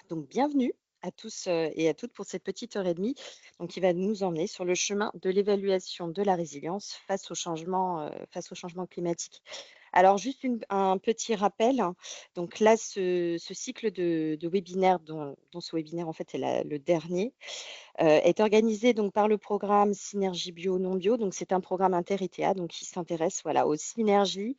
Donc bienvenue à tous, et à toutes pour cette petite heure et demie, donc qui va nous emmener sur le chemin de l'évaluation de la résilience face au changement climatique. Alors juste un petit rappel, hein. Donc là, ce cycle de webinaire dont ce webinaire en fait est le dernier, est organisé donc par le programme Synergie Bio Non Bio. Donc c'est un programme inter-ITA donc qui s'intéresse, voilà, aux synergies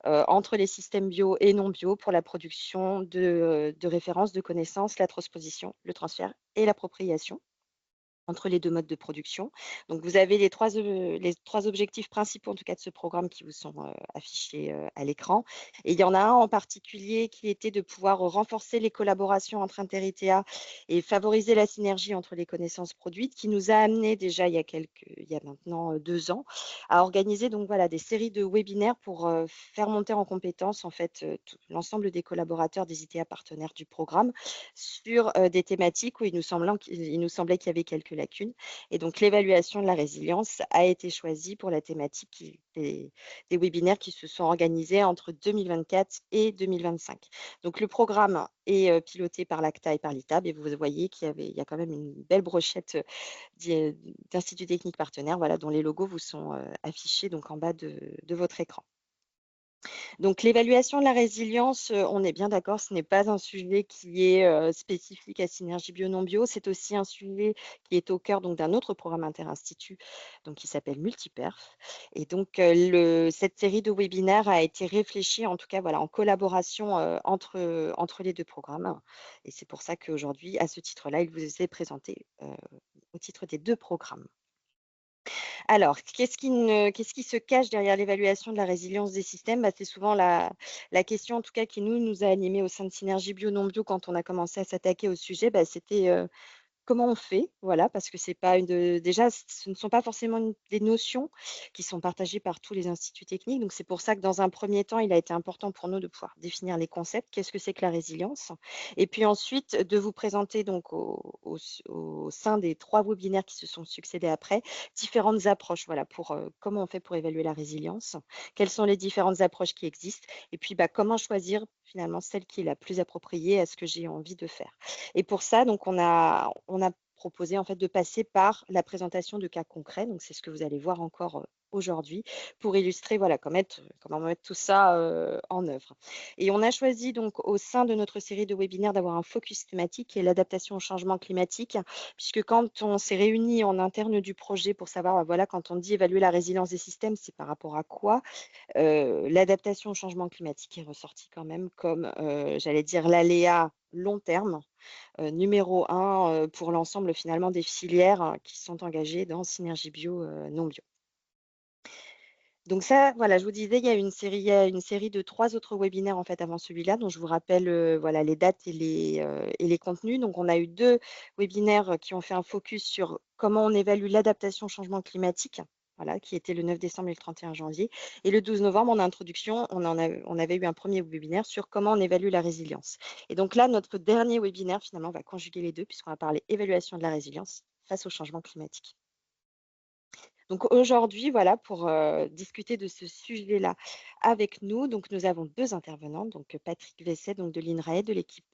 entre les systèmes bio et non bio pour la production de références, de connaissances, la transposition, le transfert et l'appropriation entre les 2 modes de production. Donc vous avez les 3 objectifs principaux, en tout cas de ce programme qui vous sont, affichés, à l'écran, et il y en a un en particulier qui était de pouvoir renforcer les collaborations entre Inter-ITA et favoriser la synergie entre les connaissances produites, qui nous a amené déjà il y a maintenant, 2 ans, à organiser donc voilà des séries de webinaires pour, faire monter en compétences en fait, tout l'ensemble des collaborateurs des ITA partenaires du programme sur, des thématiques où il nous semblait qu'il y avait quelques lacunes, et donc l'évaluation de la résilience a été choisie pour la thématique des webinaires qui se sont organisés entre 2024 et 2025. Donc le programme est, piloté par l'ACTA et par l'ITAB, et vous voyez il y a quand même une belle brochette, d'instituts techniques partenaires, voilà, dont les logos vous sont, affichés donc en bas de votre écran. Donc l'évaluation de la résilience, on est bien d'accord, ce n'est pas un sujet qui est, spécifique à Synergie Bio Non Bio. C'est aussi un sujet qui est au cœur donc d'un autre programme interinstitut, donc qui s'appelle Multiperf, et donc cette série de webinaires a été réfléchie, en tout cas voilà, en collaboration, entre les 2 programmes, et c'est pour ça qu'aujourd'hui, à ce titre-là, il vous est présenté, au titre des 2 programmes. Alors, qu'est-ce qui se cache derrière l'évaluation de la résilience des systèmes? Bah, c'est souvent la question, en tout cas, qui nous a animés au sein de Synergie Bio Non Bio quand on a commencé à s'attaquer au sujet. Bah, c'était, comment on fait? Voilà, parce que c'est pas déjà, ce ne sont pas forcément des notions qui sont partagées par tous les instituts techniques. Donc c'est pour ça que dans un premier temps, il a été important pour nous de pouvoir définir les concepts. Qu'est-ce que c'est que la résilience? Et puis ensuite, de vous présenter donc au sein des 3 webinaires qui se sont succédés après, différentes approches, voilà, pour, comment on fait pour évaluer la résilience? Quelles sont les différentes approches qui existent? Et puis, bah, comment choisir finalement celle qui est la plus appropriée à ce que j'ai envie de faire? Et pour ça, donc on a proposé en fait de passer par la présentation de cas concrets. Donc c'est ce que vous allez voir encore, aujourd'hui, pour illustrer voilà comment mettre tout ça, en œuvre. Et on a choisi donc au sein de notre série de webinaires d'avoir un focus thématique qui est l'adaptation au changement climatique, puisque quand on s'est réunis en interne du projet pour savoir, bah, voilà, quand on dit évaluer la résilience des systèmes, c'est par rapport à quoi? L'adaptation au changement climatique est ressortie quand même comme, j'allais dire l'aléa long terme, numéro 1, pour l'ensemble finalement des filières, qui sont engagées dans Synergie Bio, Non Bio. Donc ça, voilà, je vous disais, il y a une série de 3 autres webinaires en fait avant celui-là, dont je vous rappelle, voilà, les dates et les contenus. Donc on a eu 2 webinaires, qui ont fait un focus sur comment on évalue l'adaptation au changement climatique, voilà, qui était le 9 décembre et le 31 janvier. Et le 12 novembre, en introduction, on avait eu un premier webinaire sur comment on évalue la résilience. Et donc là, notre dernier webinaire, finalement, va conjuguer les 2 puisqu'on va parler évaluation de la résilience face au changement climatique. Donc aujourd'hui, voilà, pour, discuter de ce sujet-là avec nous, donc nous avons 2 intervenants, donc Patrick Vesset, donc de l'INRAE, de l'équipe,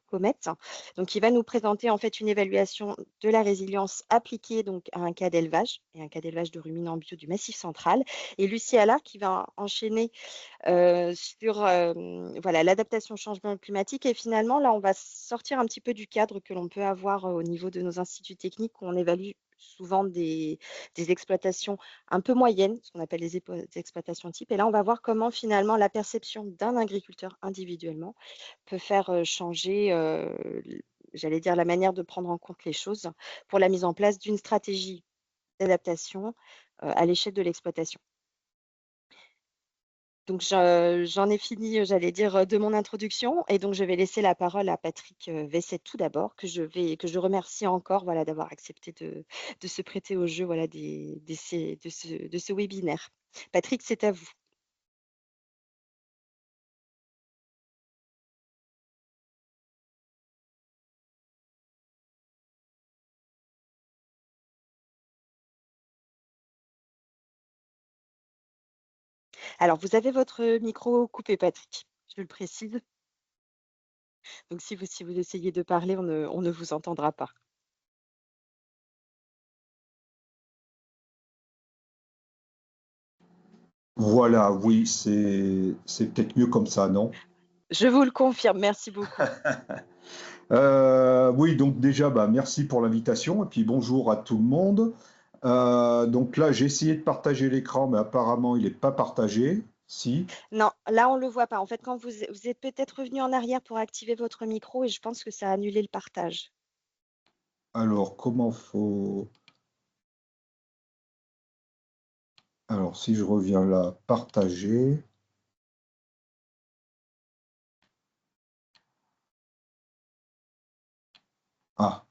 Comet, donc il va nous présenter en fait une évaluation de la résilience appliquée donc à un cas d'élevage et un cas d'élevage de ruminants bio du Massif central, et Lucie Allard qui va enchaîner, sur, voilà, l'adaptation au changement climatique. Et finalement là, on va sortir un petit peu du cadre que l'on peut avoir, au niveau de nos instituts techniques où on évalue souvent des exploitations un peu moyennes, ce qu'on appelle des exploitations types. Et là, on va voir comment finalement la perception d'un agriculteur individuellement peut faire, changer, j'allais dire la manière de prendre en compte les choses pour la mise en place d'une stratégie d'adaptation, à l'échelle de l'exploitation. Donc j'en ai fini, j'allais dire, de mon introduction, et donc je vais laisser la parole à Patrick, Vesset tout d'abord, que je remercie encore, voilà, d'avoir accepté de se prêter au jeu, voilà, de ce webinaire. Patrick, c'est à vous. Alors vous avez votre micro coupé, Patrick, je le précise. Donc si vous essayez de parler, on ne vous entendra pas. Voilà, oui, c'est peut-être mieux comme ça, non? Je vous le confirme, merci beaucoup. Oui, donc déjà, bah, merci pour l'invitation et puis bonjour à tout le monde. Donc là, j'ai essayé de partager l'écran, mais apparemment, il n'est pas partagé. Si. Non, là, on le voit pas. En fait, quand vous êtes peut-être revenu en arrière pour activer votre micro et je pense que ça a annulé le partage. Alors, comment faut... Alors, si je reviens là, partager. Ah,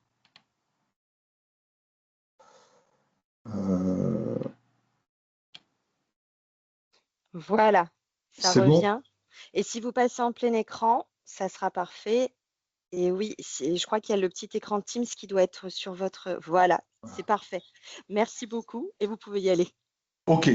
euh, Voilà, ça c'est bon? revient et si vous passez en plein écran, ça sera parfait et oui, je crois qu'il y a le petit écran Teams qui doit être sur votre voilà, c'est parfait. Merci beaucoup et vous pouvez y aller. Ok.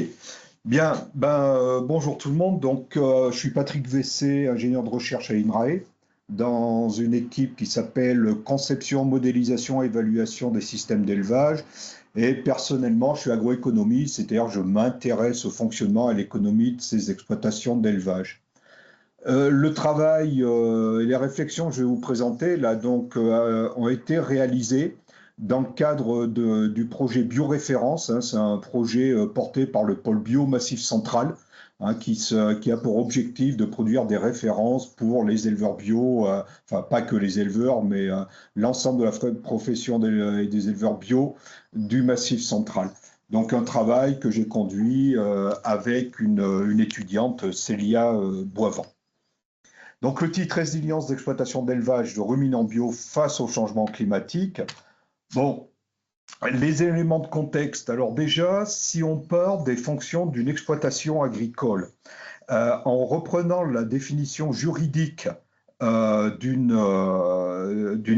Bien, bonjour tout le monde. Donc, je suis Patrick Vessé, ingénieur de recherche à l'INRAE, dans une équipe qui s'appelle Conception, Modélisation, Évaluation des systèmes d'élevage. Et personnellement, je suis agroéconomiste, c'est-à-dire je m'intéresse au fonctionnement et à l'économie de ces exploitations d'élevage. Le travail et les réflexions que je vais vous présenter là donc ont été réalisées dans le cadre du projet Bioréférence, hein. C'est un projet porté par le pôle bio Massif Central, hein, qui a pour objectif de produire des références pour les éleveurs bio, enfin pas que les éleveurs, mais l'ensemble de la profession des éleveurs bio du Massif Central. Donc un travail que j'ai conduit avec une étudiante, Célia Boivant. Donc le titre Résilience d'exploitation d'élevage de ruminants bio face au changement climatique. Bon, les éléments de contexte. Alors déjà, si on part des fonctions d'une exploitation agricole, en reprenant la définition juridique d'une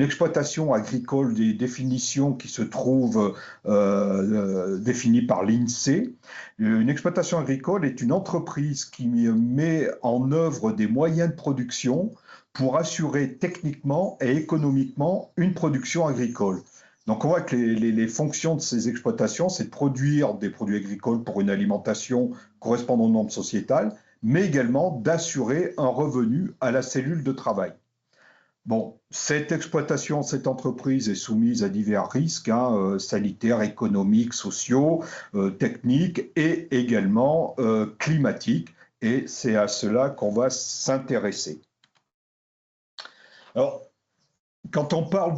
exploitation agricole, des définitions qui se trouvent définies par l'INSEE. Une exploitation agricole est une entreprise qui met en œuvre des moyens de production pour assurer techniquement et économiquement une production agricole. Donc on voit que les fonctions de ces exploitations, c'est de produire des produits agricoles pour une alimentation correspondant aux normes sociétales, mais également d'assurer un revenu à la cellule de travail. Bon, cette exploitation, cette entreprise est soumise à divers risques, hein, sanitaires, économiques, sociaux, techniques et également climatiques. Et c'est à cela qu'on va s'intéresser. Alors, quand on parle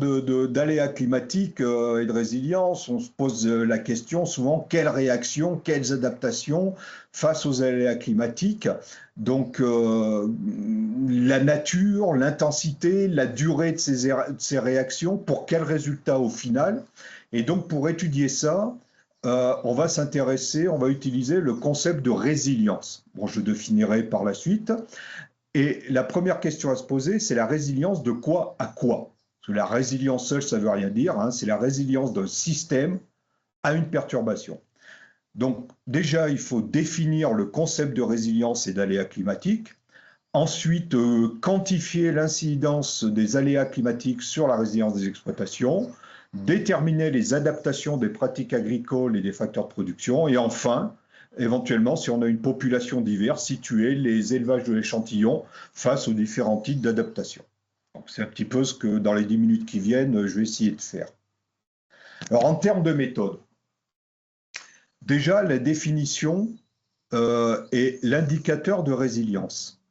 d'aléas climatiques et de résilience, on se pose la question souvent quelles réactions, quelles adaptations face aux aléas climatiques. Donc la nature, l'intensité, la durée de ces réactions, pour quels résultats au final. Et donc pour étudier ça, on va s'intéresser, on va utiliser le concept de résilience. Bon, je définirai par la suite. Et la première question à se poser, c'est la résilience de quoi à quoi? Parce que la résilience seule, ça ne veut rien dire, hein, c'est la résilience d'un système à une perturbation. Donc déjà, il faut définir le concept de résilience et d'aléas climatiques. Ensuite, quantifier l'incidence des aléas climatiques sur la résilience des exploitations, déterminer les adaptations des pratiques agricoles et des facteurs de production, et enfin, éventuellement, si on a une population diverse, situer les élevages de l'échantillon face aux différents types d'adaptation. C'est un petit peu ce que, dans les 10 minutes qui viennent, je vais essayer de faire. Alors, en termes de méthode, déjà, la définition est l'indicateur de résilience.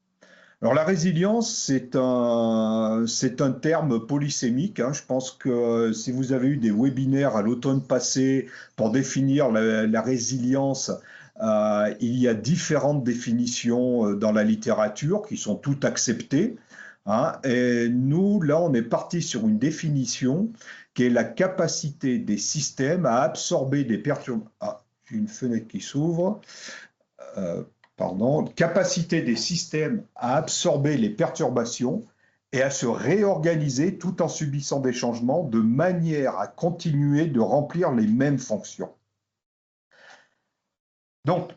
Alors la résilience, c'est un terme polysémique, hein. Je pense que si vous avez eu des webinaires à l'automne passé pour définir la résilience, il y a différentes définitions dans la littérature qui sont toutes acceptées, hein. Et nous, là, on est parti sur une définition qui est la capacité des systèmes à absorber des perturbations. Ah, j'ai une fenêtre qui s'ouvre. Euh, Pardon, capacité des systèmes à absorber les perturbations et à se réorganiser tout en subissant des changements de manière à continuer de remplir les mêmes fonctions. Donc,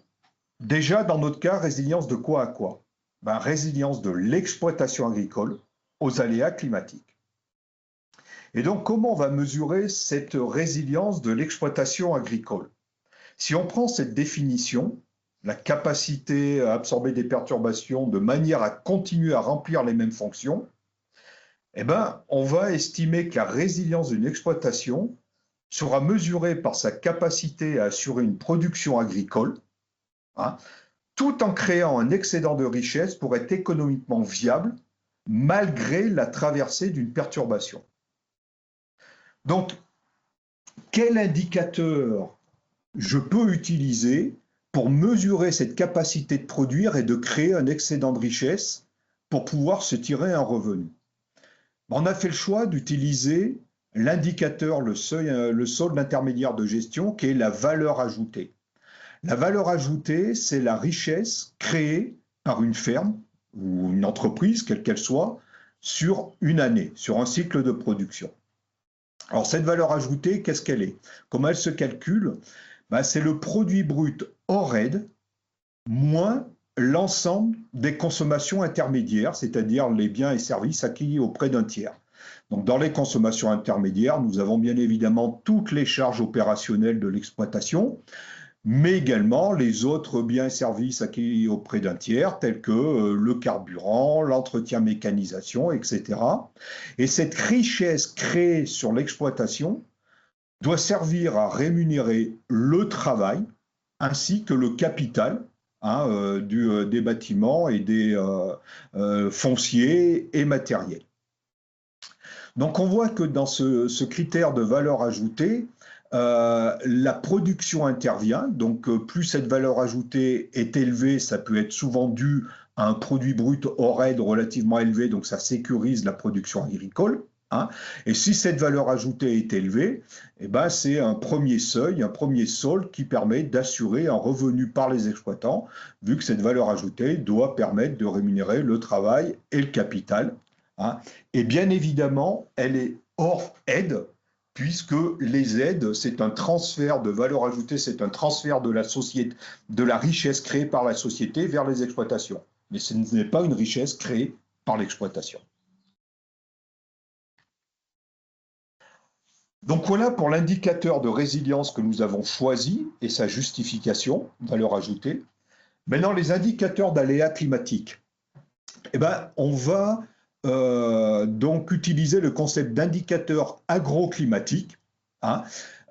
déjà dans notre cas, résilience de quoi à quoi? Ben, résilience de l'exploitation agricole, aux aléas climatiques. Et donc, comment on va mesurer cette résilience de l'exploitation agricole? Si on prend cette définition, la capacité à absorber des perturbations de manière à continuer à remplir les mêmes fonctions, eh ben, on va estimer que la résilience d'une exploitation sera mesurée par sa capacité à assurer une production agricole, hein, tout en créant un excédent de richesse pour être économiquement viable malgré la traversée d'une perturbation. Donc, quel indicateur je peux utiliser pour mesurer cette capacité de produire et de créer un excédent de richesse pour pouvoir se tirer un revenu? On a fait le choix d'utiliser l'indicateur, le solde intermédiaire de gestion, qui est la valeur ajoutée. La valeur ajoutée, c'est la richesse créée par une ferme ou une entreprise, quelle qu'elle soit, sur une année, sur un cycle de production. Alors cette valeur ajoutée, qu'est-ce qu'elle est? Comment elle se calcule? C'est le produit brut hors aide moins l'ensemble des consommations intermédiaires, c'est-à-dire les biens et services acquis auprès d'un tiers. Donc dans les consommations intermédiaires, nous avons bien évidemment toutes les charges opérationnelles de l'exploitation, mais également les autres biens et services acquis auprès d'un tiers, tels que le carburant, l'entretien mécanisation, etc. Et cette richesse créée sur l'exploitation doit servir à rémunérer le travail ainsi que le capital des bâtiments et des fonciers et matériels. Donc on voit que dans ce critère de valeur ajoutée, la production intervient, donc plus cette valeur ajoutée est élevée, ça peut être souvent dû à un produit brut hors aide relativement élevé, donc ça sécurise la production agricole. Et si cette valeur ajoutée est élevée, c'est un premier seuil, un premier solde qui permet d'assurer un revenu par les exploitants, vu que cette valeur ajoutée doit permettre de rémunérer le travail et le capital. Et bien évidemment, elle est hors aide, puisque les aides, c'est un transfert de valeur ajoutée, c'est un transfert de la société, de la richesse créée par la société vers les exploitations. Mais ce n'est pas une richesse créée par l'exploitation. Donc voilà pour l'indicateur de résilience que nous avons choisi et sa justification, valeur ajoutée. Maintenant, les indicateurs d'aléas climatiques. On va donc utiliser le concept d'indicateur agroclimatique.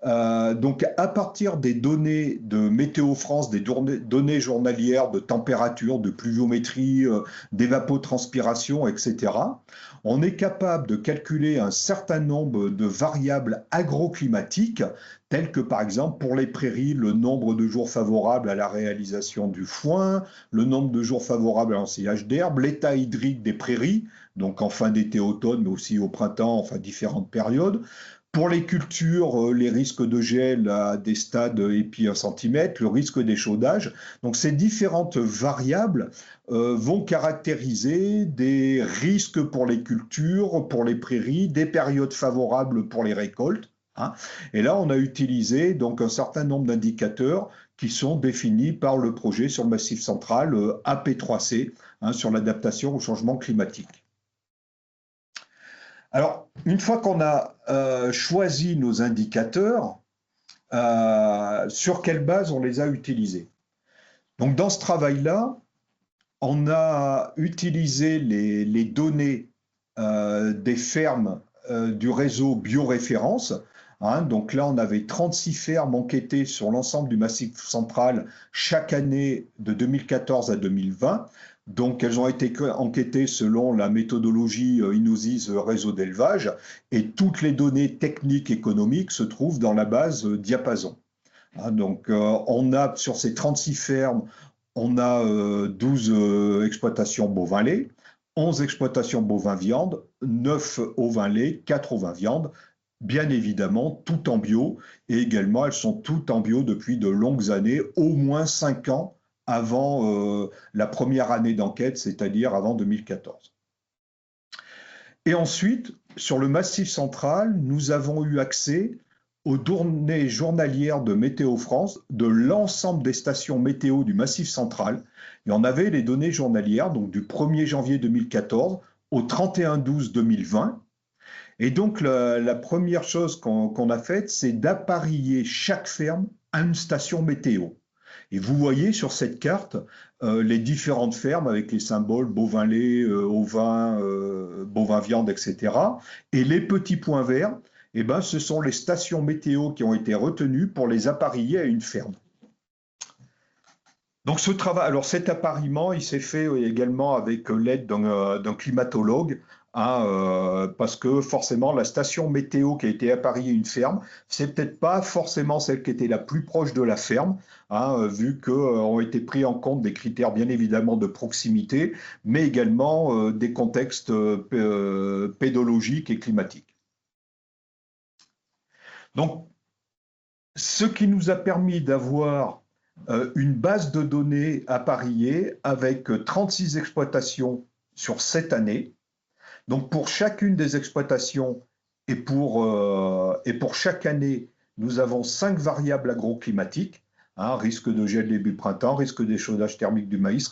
Donc à partir des données de Météo France, des données journalières de température, de pluviométrie, d'évapotranspiration, etc., on est capable de calculer un certain nombre de variables agroclimatiques, telles que par exemple pour les prairies, le nombre de jours favorables à la réalisation du foin, le nombre de jours favorables à l'ensilage d'herbe, l'état hydrique des prairies, donc en fin d'été-automne, mais aussi au printemps, enfin différentes périodes. Pour les cultures, les risques de gel à des stades et puis 1 cm, le risque d'échaudage. Donc ces différentes variables vont caractériser des risques pour les cultures, pour les prairies, des périodes favorables pour les récoltes. Et là, on a utilisé donc un certain nombre d'indicateurs qui sont définis par le projet sur le Massif central AP3C, sur l'adaptation au changement climatique. Alors, une fois qu'on a choisi nos indicateurs, sur quelle base on les a utilisés? Donc, dans ce travail-là, on a utilisé les données des fermes du réseau bioréférence. Donc là, on avait 36 fermes enquêtées sur l'ensemble du Massif central chaque année de 2014 à 2020. Donc, elles ont été enquêtées selon la méthodologie INOSIS réseau d'élevage et toutes les données techniques économiques se trouvent dans la base Diapason. Donc, on a sur ces 36 fermes, on a 12 exploitations bovins-lait, 11 exploitations bovins-viande, 9 ovins-lait, 4 ovins-viande, bien évidemment, tout en bio. Et également, elles sont toutes en bio depuis de longues années, au moins 5 ans avant la première année d'enquête, c'est-à-dire avant 2014. Et ensuite, sur le Massif central, nous avons eu accès aux données journalières de Météo France de l'ensemble des stations météo du Massif central. Et on avait les données journalières, donc du 1er janvier 2014 au 31/12/2020. Et donc, la première chose qu'on a faite, c'est d'appareiller chaque ferme à une station météo. Et vous voyez sur cette carte les différentes fermes avec les symboles bovin lait, ovin, bovin viande, etc. Et les petits points verts, eh ben, ce sont les stations météo qui ont été retenues pour les appareiller à une ferme. Donc ce travail, alors cet appariement, il s'est fait également avec l'aide d'un climatologue, hein, parce que forcément la station météo qui a été appareillée à une ferme, c'est peut-être pas forcément celle qui était la plus proche de la ferme, hein, vu qu'ont été pris en compte des critères bien évidemment de proximité, mais également des contextes pédologiques et climatiques. Donc ce qui nous a permis d'avoir une base de données appariée avec 36 exploitations sur 7 années. Donc pour chacune des exploitations et pour chaque année, nous avons 5 variables agroclimatiques, hein, risque de gel début printemps, risque d'échaudage thermique du maïs,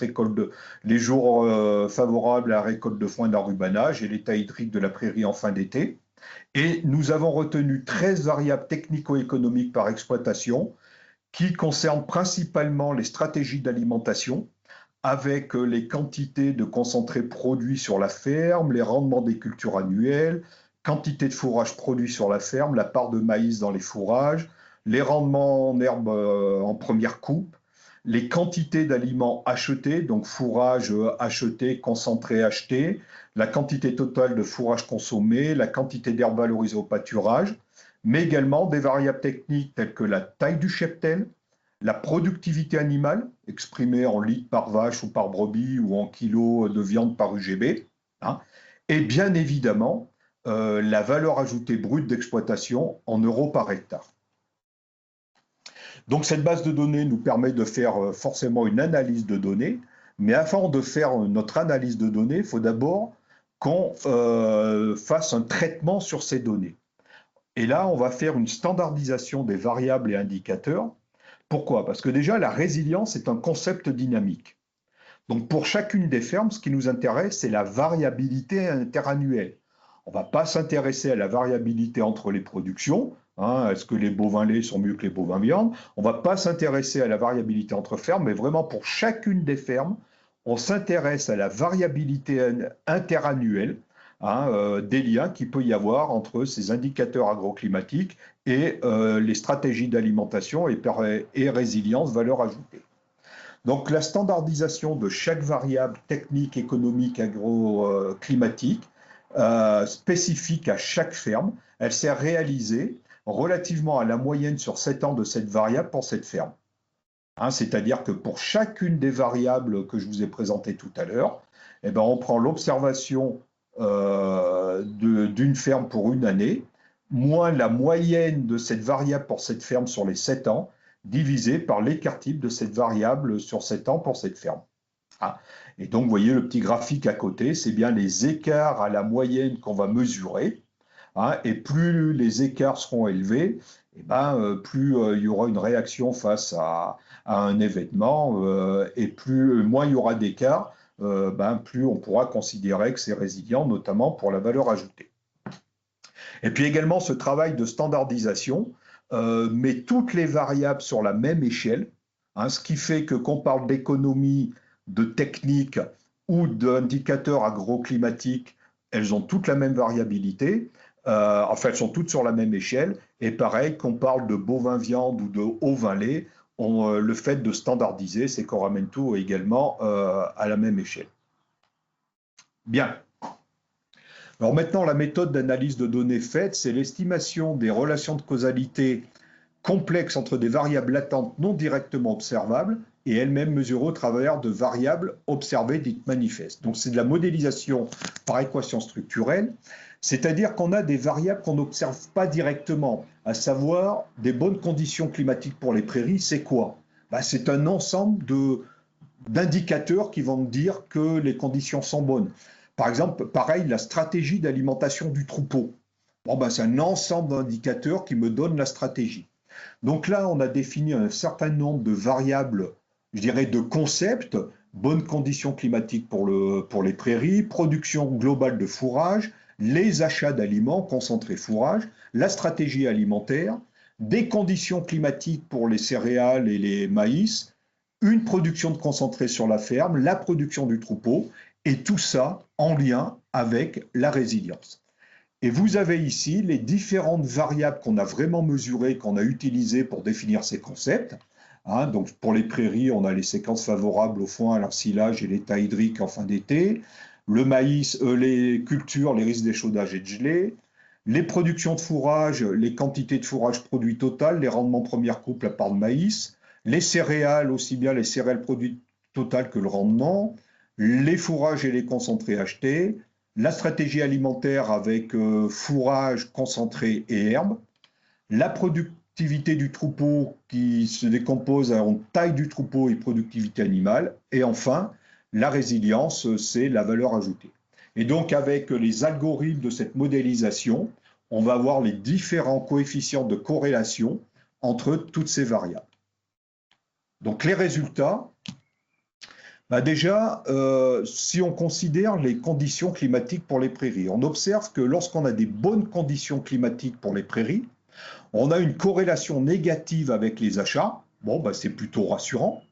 les jours favorables à la récolte de foin d'enrubanage et l'état hydrique de la prairie en fin d'été. Et nous avons retenu 13 variables technico-économiques par exploitation qui concernent principalement les stratégies d'alimentation, avec les quantités de concentrés produits sur la ferme, les rendements des cultures annuelles, quantité de fourrage produit sur la ferme, la part de maïs dans les fourrages, les rendements en herbe en première coupe, les quantités d'aliments achetés, donc fourrage acheté, concentré acheté, la quantité totale de fourrage consommé, la quantité d'herbe valorisée au pâturage, mais également des variables techniques telles que la taille du cheptel, la productivité animale, exprimée en litres par vache ou par brebis ou en kilos de viande par UGB, hein, et bien évidemment la valeur ajoutée brute d'exploitation en euros par hectare. Donc cette base de données nous permet de faire forcément une analyse de données, mais avant de faire notre analyse de données, il faut d'abord qu'on fasse un traitement sur ces données. Et là, on va faire une standardisation des variables et indicateurs. Pourquoi? Parce que déjà, la résilience est un concept dynamique. Donc pour chacune des fermes, ce qui nous intéresse, c'est la variabilité interannuelle. On ne va pas s'intéresser à la variabilité entre les productions. Hein, est-ce que les bovins laits sont mieux que les bovins viande? On ne va pas s'intéresser à la variabilité entre fermes, mais vraiment pour chacune des fermes, on s'intéresse à la variabilité interannuelle, hein, des liens qu'il peut y avoir entre ces indicateurs agroclimatiques et les stratégies d'alimentation et résilience, valeur ajoutée. Donc la standardisation de chaque variable technique, économique, agroclimatique, spécifique à chaque ferme, elle s'est réalisée relativement à la moyenne sur 7 ans de cette variable pour cette ferme. Hein, c'est-à-dire que pour chacune des variables que je vous ai présentées tout à l'heure, eh ben, on prend l'observation d'une ferme pour une année, moins la moyenne de cette variable pour cette ferme sur les 7 ans, divisé par l'écart type de cette variable sur 7 ans pour cette ferme. Ah. Et donc, vous voyez le petit graphique à côté, c'est bien les écarts à la moyenne qu'on va mesurer. Hein, et plus les écarts seront élevés, et ben, plus il y aura une réaction face à un événement, et moins il y aura d'écart, ben, plus on pourra considérer que c'est résilient, notamment pour la valeur ajoutée. Et puis également, ce travail de standardisation met toutes les variables sur la même échelle, hein, ce qui fait que qu'on parle d'économie, de technique ou d'indicateurs agroclimatiques, elles ont toutes la même variabilité, enfin elles sont toutes sur la même échelle, et pareil qu'on parle de bovin viande ou de ovin lait, le fait de standardiser, c'est qu'on ramène tout également à la même échelle. Bien. Alors maintenant, la méthode d'analyse de données faite, c'est l'estimation des relations de causalité complexes entre des variables latentes non directement observables et elles-mêmes mesurées au travers de variables observées dites manifestes. Donc c'est de la modélisation par équation structurelle, c'est-à-dire qu'on a des variables qu'on n'observe pas directement, à savoir des bonnes conditions climatiques pour les prairies, c'est quoi? Ben, c'est un ensemble d'indicateurs qui vont me dire que les conditions sont bonnes. Par exemple, pareil, la stratégie d'alimentation du troupeau. Bon, ben, c'est un ensemble d'indicateurs qui me donnent la stratégie. Donc là, on a défini un certain nombre de variables, je dirais de concepts, bonnes conditions climatiques pour les prairies, production globale de fourrage, les achats d'aliments, concentrés fourrage, la stratégie alimentaire, des conditions climatiques pour les céréales et les maïs, une production de concentré sur la ferme, la production du troupeau, et tout ça en lien avec la résilience. Et vous avez ici les différentes variables qu'on a vraiment mesurées, qu'on a utilisées pour définir ces concepts. Hein, donc pour les prairies, on a les séquences favorables au foin, à l'ensilage et l'état hydrique en fin d'été. Le maïs, les cultures, les risques d'échaudage et de gelée. Les productions de fourrage, les quantités de fourrage produit total, les rendements première coupe, la part de maïs. Les céréales, aussi bien les céréales produits total que le rendement. Les fourrages et les concentrés achetés. La stratégie alimentaire avec fourrage, concentré et herbe. La productivité du troupeau qui se décompose en taille du troupeau et productivité animale. Et enfin, la résilience, c'est la valeur ajoutée. Et donc, avec les algorithmes de cette modélisation, on va avoir les différents coefficients de corrélation entre toutes ces variables. Donc, les résultats, bah déjà, si on considère les conditions climatiques pour les prairies, on observe que lorsqu'on a des bonnes conditions climatiques pour les prairies, on a une corrélation négative avec les achats. Bon, bah, c'est plutôt rassurant.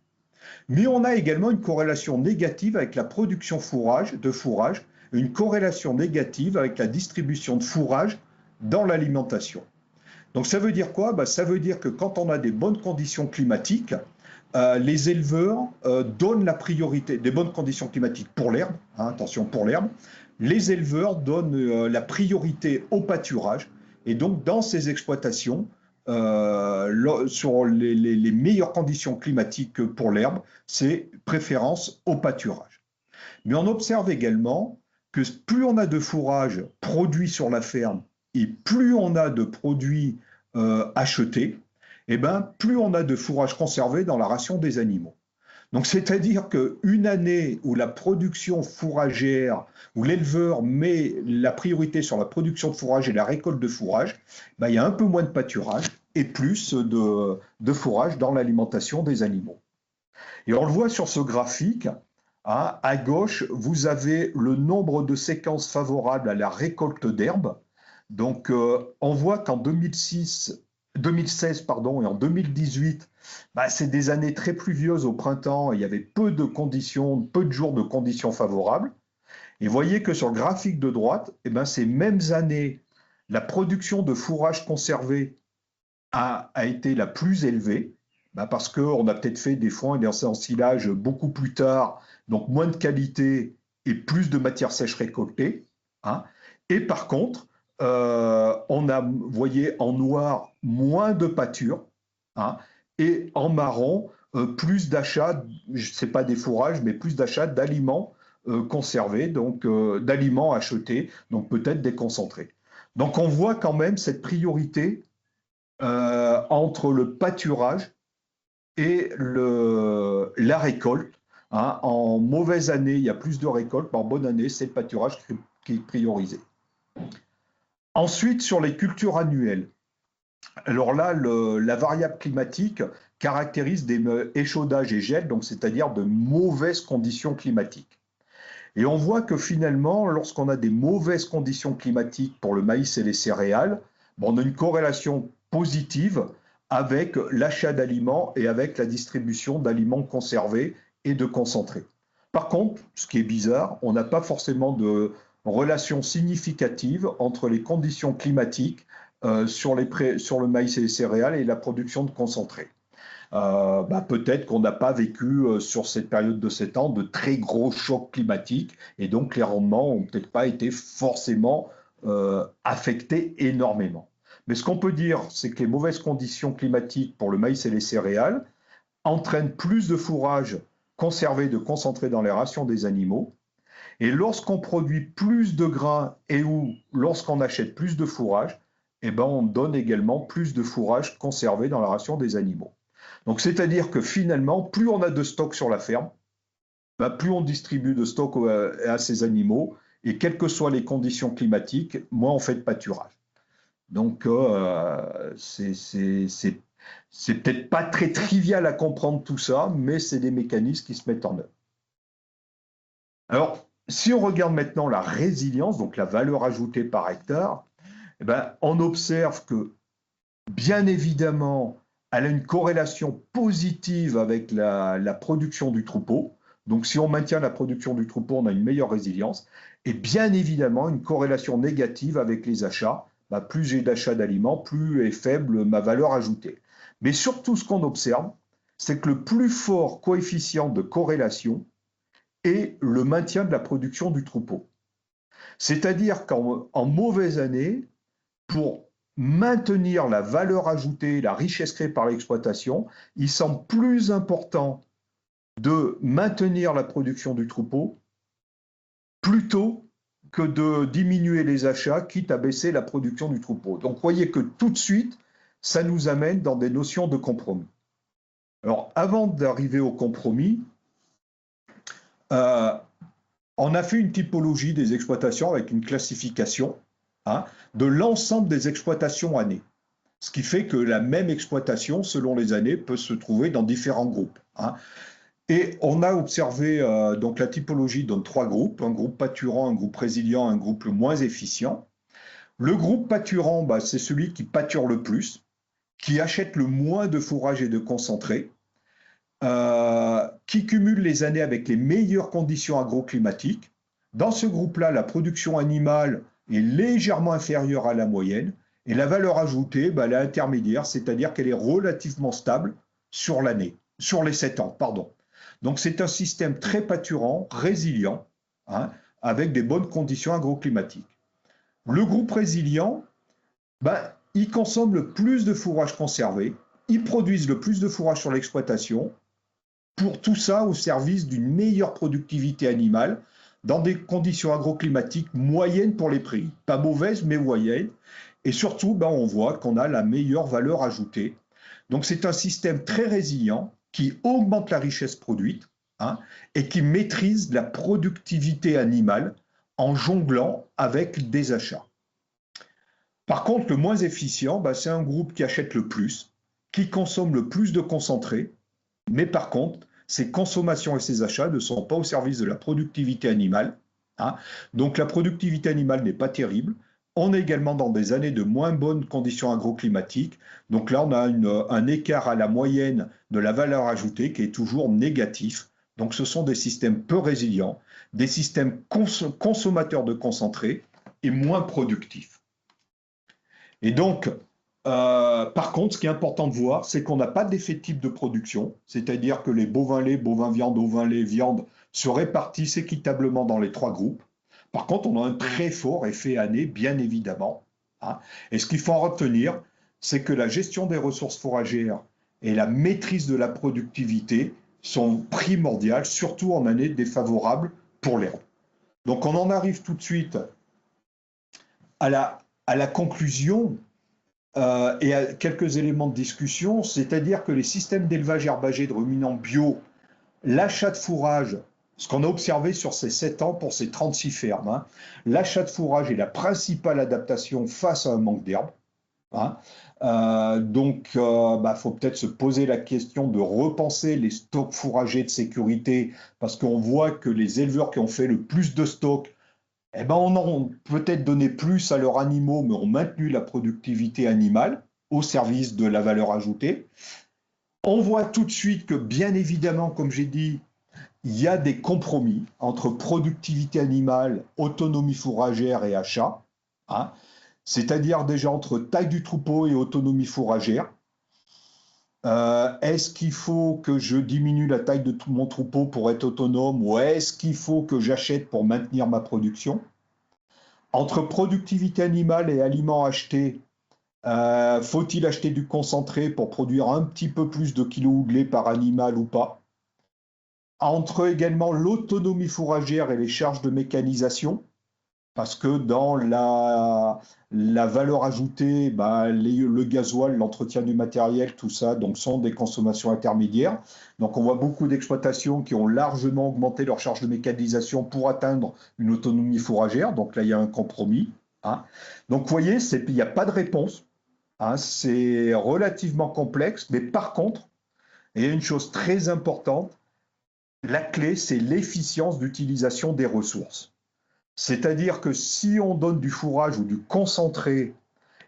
Mais on a également une corrélation négative avec la production de fourrage, une corrélation négative avec la distribution de fourrage dans l'alimentation. Donc ça veut dire quoi? Bah, ça veut dire que quand on a des bonnes conditions climatiques, les éleveurs donnent la priorité, des bonnes conditions climatiques pour l'herbe, hein, attention pour l'herbe, les éleveurs donnent la priorité au pâturage. Et donc dans ces exploitations, sur les meilleures conditions climatiques pour l'herbe, c'est préférence au pâturage. Mais on observe également que plus on a de fourrage produit sur la ferme et plus on a de produits achetés, eh ben, plus on a de fourrage conservé dans la ration des animaux. Donc, c'est-à-dire qu'une année où la production fourragère, où l'éleveur met la priorité sur la production de fourrage et la récolte de fourrage, ben, il y a un peu moins de pâturage et plus de fourrage dans l'alimentation des animaux. Et on le voit sur ce graphique, hein, à gauche, vous avez le nombre de séquences favorables à la récolte d'herbes. Donc, on voit qu'en 2016 pardon, et en 2018, bah, c'est des années très pluvieuses au printemps. Il y avait peu de jours de conditions favorables. Et vous voyez que sur le graphique de droite, eh ben, ces mêmes années, la production de fourrage conservé a été la plus élevée, bah, parce qu'on a peut-être fait des foins et des ensilages beaucoup plus tard, donc moins de qualité et plus de matière sèche récoltée. Hein. Et par contre, on a, vous voyez, en noir, moins de pâture, hein, et en marron, plus d'achats, ce n'est pas des fourrages, mais plus d'achats d'aliments conservés, donc d'aliments achetés, donc peut-être déconcentrés. Donc on voit quand même cette priorité entre le pâturage et la récolte. Hein. En mauvaise année, il y a plus de récolte. En bonne année, c'est le pâturage qui est priorisé. Ensuite, sur les cultures annuelles. Alors là, la variable climatique caractérise des échaudages et gels, donc c'est-à-dire de mauvaises conditions climatiques. Et on voit que finalement, lorsqu'on a des mauvaises conditions climatiques pour le maïs et les céréales, on a une corrélation positive avec l'achat d'aliments et avec la distribution d'aliments conservés et de concentrés. Par contre, ce qui est bizarre, on n'a pas forcément de relation significative entre les conditions climatiques sur le maïs et les céréales et la production de concentrés. Peut-être qu'on n'a pas vécu sur cette période de 7 ans de très gros chocs climatiques et donc les rendements n'ont peut-être pas été forcément affectés énormément. Mais ce qu'on peut dire, c'est que les mauvaises conditions climatiques pour le maïs et les céréales entraînent plus de fourrage conservé, de concentré dans les rations des animaux. Et lorsqu'on produit plus de grains et ou lorsqu'on achète plus de fourrage, eh ben on donne également plus de fourrage conservé dans la ration des animaux. Donc c'est-à-dire que finalement, plus on a de stock sur la ferme, plus on distribue de stock à ces animaux, et quelles que soient les conditions climatiques, moins on fait de pâturage. Donc c'est peut-être pas très trivial à comprendre tout ça, mais c'est des mécanismes qui se mettent en œuvre. Alors, si on regarde maintenant la résilience, donc la valeur ajoutée par hectare, eh ben, on observe que, bien évidemment, elle a une corrélation positive avec la production du troupeau. Donc, si on maintient la production du troupeau, on a une meilleure résilience. Et bien évidemment, une corrélation négative avec les achats. Bah, plus j'ai d'achats d'aliments, plus est faible ma valeur ajoutée. Mais surtout, ce qu'on observe, c'est que le plus fort coefficient de corrélation est le maintien de la production du troupeau. C'est-à-dire qu'en mauvaise année, pour maintenir la valeur ajoutée, la richesse créée par l'exploitation, il semble plus important de maintenir la production du troupeau plutôt que de diminuer les achats, quitte à baisser la production du troupeau. Donc, vous voyez que tout de suite, ça nous amène dans des notions de compromis. Alors, avant d'arriver au compromis, euh, on a fait une typologie des exploitations avec une classification, hein, de l'ensemble des exploitations années. Ce qui fait que la même exploitation, selon les années, peut se trouver dans différents groupes, hein. Et on a observé, donc la typologie donne trois groupes, un groupe pâturant, un groupe résilient, un groupe le moins efficient. Le groupe pâturant, bah, c'est celui qui pâture le plus, qui achète le moins de fourrage et de concentré, qui cumule les années avec les meilleures conditions agroclimatiques. Dans ce groupe-là, la production animale est légèrement inférieure à la moyenne et la valeur ajoutée, bah, elle est intermédiaire, c'est-à-dire qu'elle est relativement stable sur l'année, sur les 7 ans, pardon. Donc c'est un système très pâturant, résilient, hein, avec des bonnes conditions agroclimatiques. Le groupe résilient, bah, il consomme le plus de fourrage conservé, ils produisent le plus de fourrage sur l'exploitation, pour tout ça au service d'une meilleure productivité animale dans des conditions agroclimatiques moyennes pour les prix. Pas mauvaises, mais moyennes. Et surtout, ben, on voit qu'on a la meilleure valeur ajoutée. Donc c'est un système très résilient qui augmente la richesse produite, hein, et qui maîtrise la productivité animale en jonglant avec des achats. Par contre, le moins efficient, ben, c'est un groupe qui achète le plus, qui consomme le plus de concentré, mais par contre, ces consommations et ces achats ne sont pas au service de la productivité animale, hein. Donc la productivité animale n'est pas terrible. On est également dans des années de moins bonnes conditions agroclimatiques. Donc là, on a un écart à la moyenne de la valeur ajoutée qui est toujours négatif. Donc ce sont des systèmes peu résilients, des systèmes consommateurs de concentré et moins productifs. Et donc, par contre, ce qui est important de voir, c'est qu'on n'a pas d'effet de type de production, c'est-à-dire que les bovins lait, bovins viande, ovins lait, viande se répartissent équitablement dans les trois groupes. Par contre, on a un très fort effet année, bien évidemment, hein. Et ce qu'il faut en retenir, c'est que la gestion des ressources fourragères et la maîtrise de la productivité sont primordiales, surtout en année défavorable pour l'herbe. Donc on en arrive tout de suite à la conclusion et à quelques éléments de discussion, c'est-à-dire que les systèmes d'élevage herbagé de ruminants bio, l'achat de fourrage, ce qu'on a observé sur ces 7 ans pour ces 36 fermes, hein, l'achat de fourrage est la principale adaptation face à un manque d'herbe, hein. Donc, faut peut-être se poser la question de repenser les stocks fourragers de sécurité, parce qu'on voit que les éleveurs qui ont fait le plus de stocks, eh ben, on a peut-être donné plus à leurs animaux, mais ont maintenu la productivité animale au service de la valeur ajoutée. On voit tout de suite que, bien évidemment, comme j'ai dit, il y a des compromis entre productivité animale, autonomie fourragère et achat, hein. C'est-à-dire déjà entre taille du troupeau et autonomie fourragère. Est-ce qu'il faut que je diminue la taille de tout mon troupeau pour être autonome, ou est-ce qu'il faut que j'achète pour maintenir ma production? Entre productivité animale et aliments achetés, faut-il acheter du concentré pour produire un petit peu plus de kilos de lait par animal ou pas? Entre également l'autonomie fourragère et les charges de mécanisation, parce que dans la valeur ajoutée, le gasoil, l'entretien du matériel, tout ça, donc sont des consommations intermédiaires. Donc on voit beaucoup d'exploitations qui ont largement augmenté leur charge de mécanisation pour atteindre une autonomie fourragère. Donc là, il y a un compromis, hein. Donc vous voyez, il n'y a pas de réponse, hein, c'est relativement complexe, mais par contre, il y a une chose très importante, La clé, c'est l'efficience d'utilisation des ressources. C'est-à-dire que si on donne du fourrage ou du concentré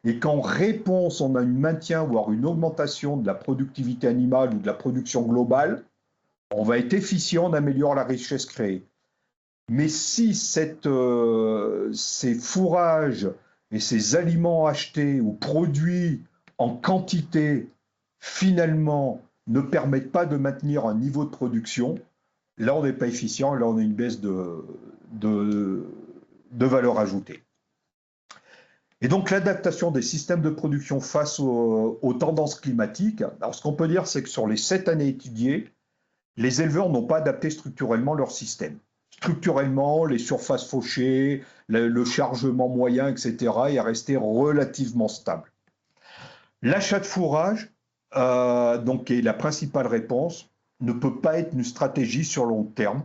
et qu'en réponse, on a un maintien, voire une augmentation de la productivité animale ou de la production globale, on va être efficient, on améliore la richesse créée. Mais si ces fourrages et ces aliments achetés ou produits en quantité, finalement, ne permettent pas de maintenir un niveau de production, là, on n'est pas efficient, là, on a une baisse de, de valeur ajoutée. Et donc l'adaptation des systèmes de production face aux tendances climatiques, alors ce qu'on peut dire, c'est que sur les 7 années étudiées, les éleveurs n'ont pas adapté structurellement leur système. Structurellement, les surfaces fauchées, le chargement moyen, etc., est resté relativement stable. L'achat de fourrage, donc, qui est la principale réponse, ne peut pas être une stratégie sur long terme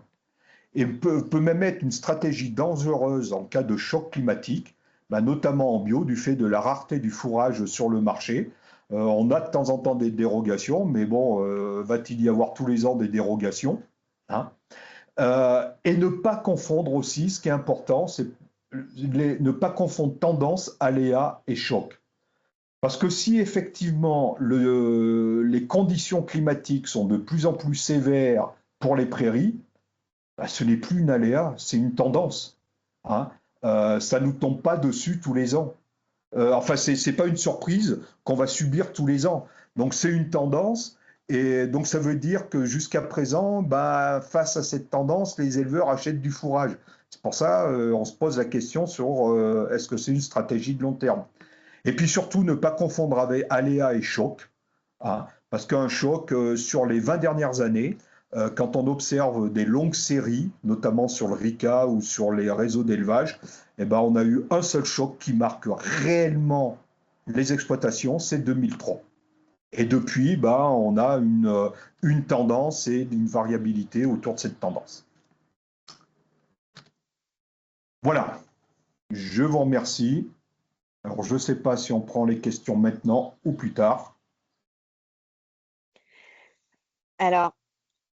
et peut même être une stratégie dangereuse en cas de choc climatique, bah, notamment en bio, du fait de la rareté du fourrage sur le marché. On a de temps en temps des dérogations, mais bon, va-t-il y avoir tous les ans des dérogations, hein? Et ne pas confondre aussi, ce qui est important, c'est ne pas confondre tendance, aléa et choc. Parce que si effectivement les conditions climatiques sont de plus en plus sévères pour les prairies, bah, ce n'est plus une aléa, c'est une tendance, hein. Ça ne nous tombe pas dessus tous les ans. Enfin, ce n'est pas une surprise qu'on va subir tous les ans. Donc, c'est une tendance. Et donc, ça veut dire que jusqu'à présent, bah, face à cette tendance, les éleveurs achètent du fourrage. C'est pour ça on se pose la question sur est-ce que c'est une stratégie de long terme. Et puis surtout, ne pas confondre avec aléa et choc, hein, parce qu'un choc, sur les 20 dernières années, quand on observe des longues séries, notamment sur le RICA ou sur les réseaux d'élevage, eh ben, on a eu un seul choc qui marque réellement les exploitations, c'est 2003. Et depuis, bah, on a une tendance et une variabilité autour de cette tendance. Voilà, je vous remercie. Alors, je ne sais pas si on prend les questions maintenant ou plus tard. Alors,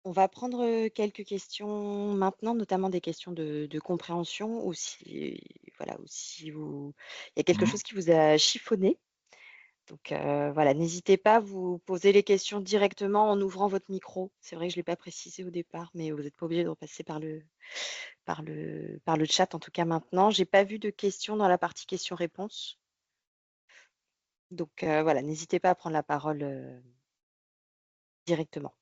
on va prendre quelques questions maintenant, notamment des questions de compréhension, ou si, voilà, ou si il y a quelque chose qui vous a chiffonné. Donc voilà, n'hésitez pas à vous poser les questions directement en ouvrant votre micro. C'est vrai que je ne l'ai pas précisé au départ, mais vous n'êtes pas obligé de repasser par le chat, en tout cas maintenant. Je n'ai pas vu de questions dans la partie questions-réponses. Donc voilà, n'hésitez pas à prendre la parole directement.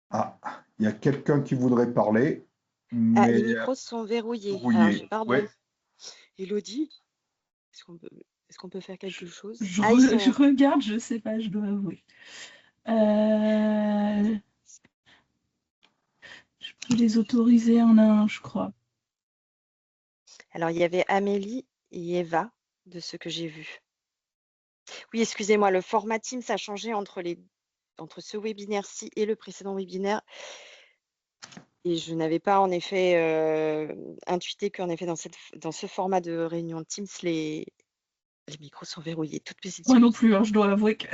Ah, il y a quelqu'un qui voudrait parler, Ah, mais les micros sont verrouillés. Alors, rouillé. pardon, Ouais. Élodie, est-ce qu'on peut, est-ce qu'on peut faire Je, quelque chose? je Ah, ils je sont. regarde, je sais pas, je dois avouer. Je peux les autoriser un à un, je crois. Alors, il y avait Amélie et Eva, de ce que j'ai vu. Oui, excusez-moi, le format Teams a changé entre ce webinaire-ci et le précédent webinaire. Et je n'avais pas en effet intuité qu'en effet dans ce format de réunion Teams, les micros sont verrouillés. Toutes mes Moi non excuses. plus, hein, je dois avouer que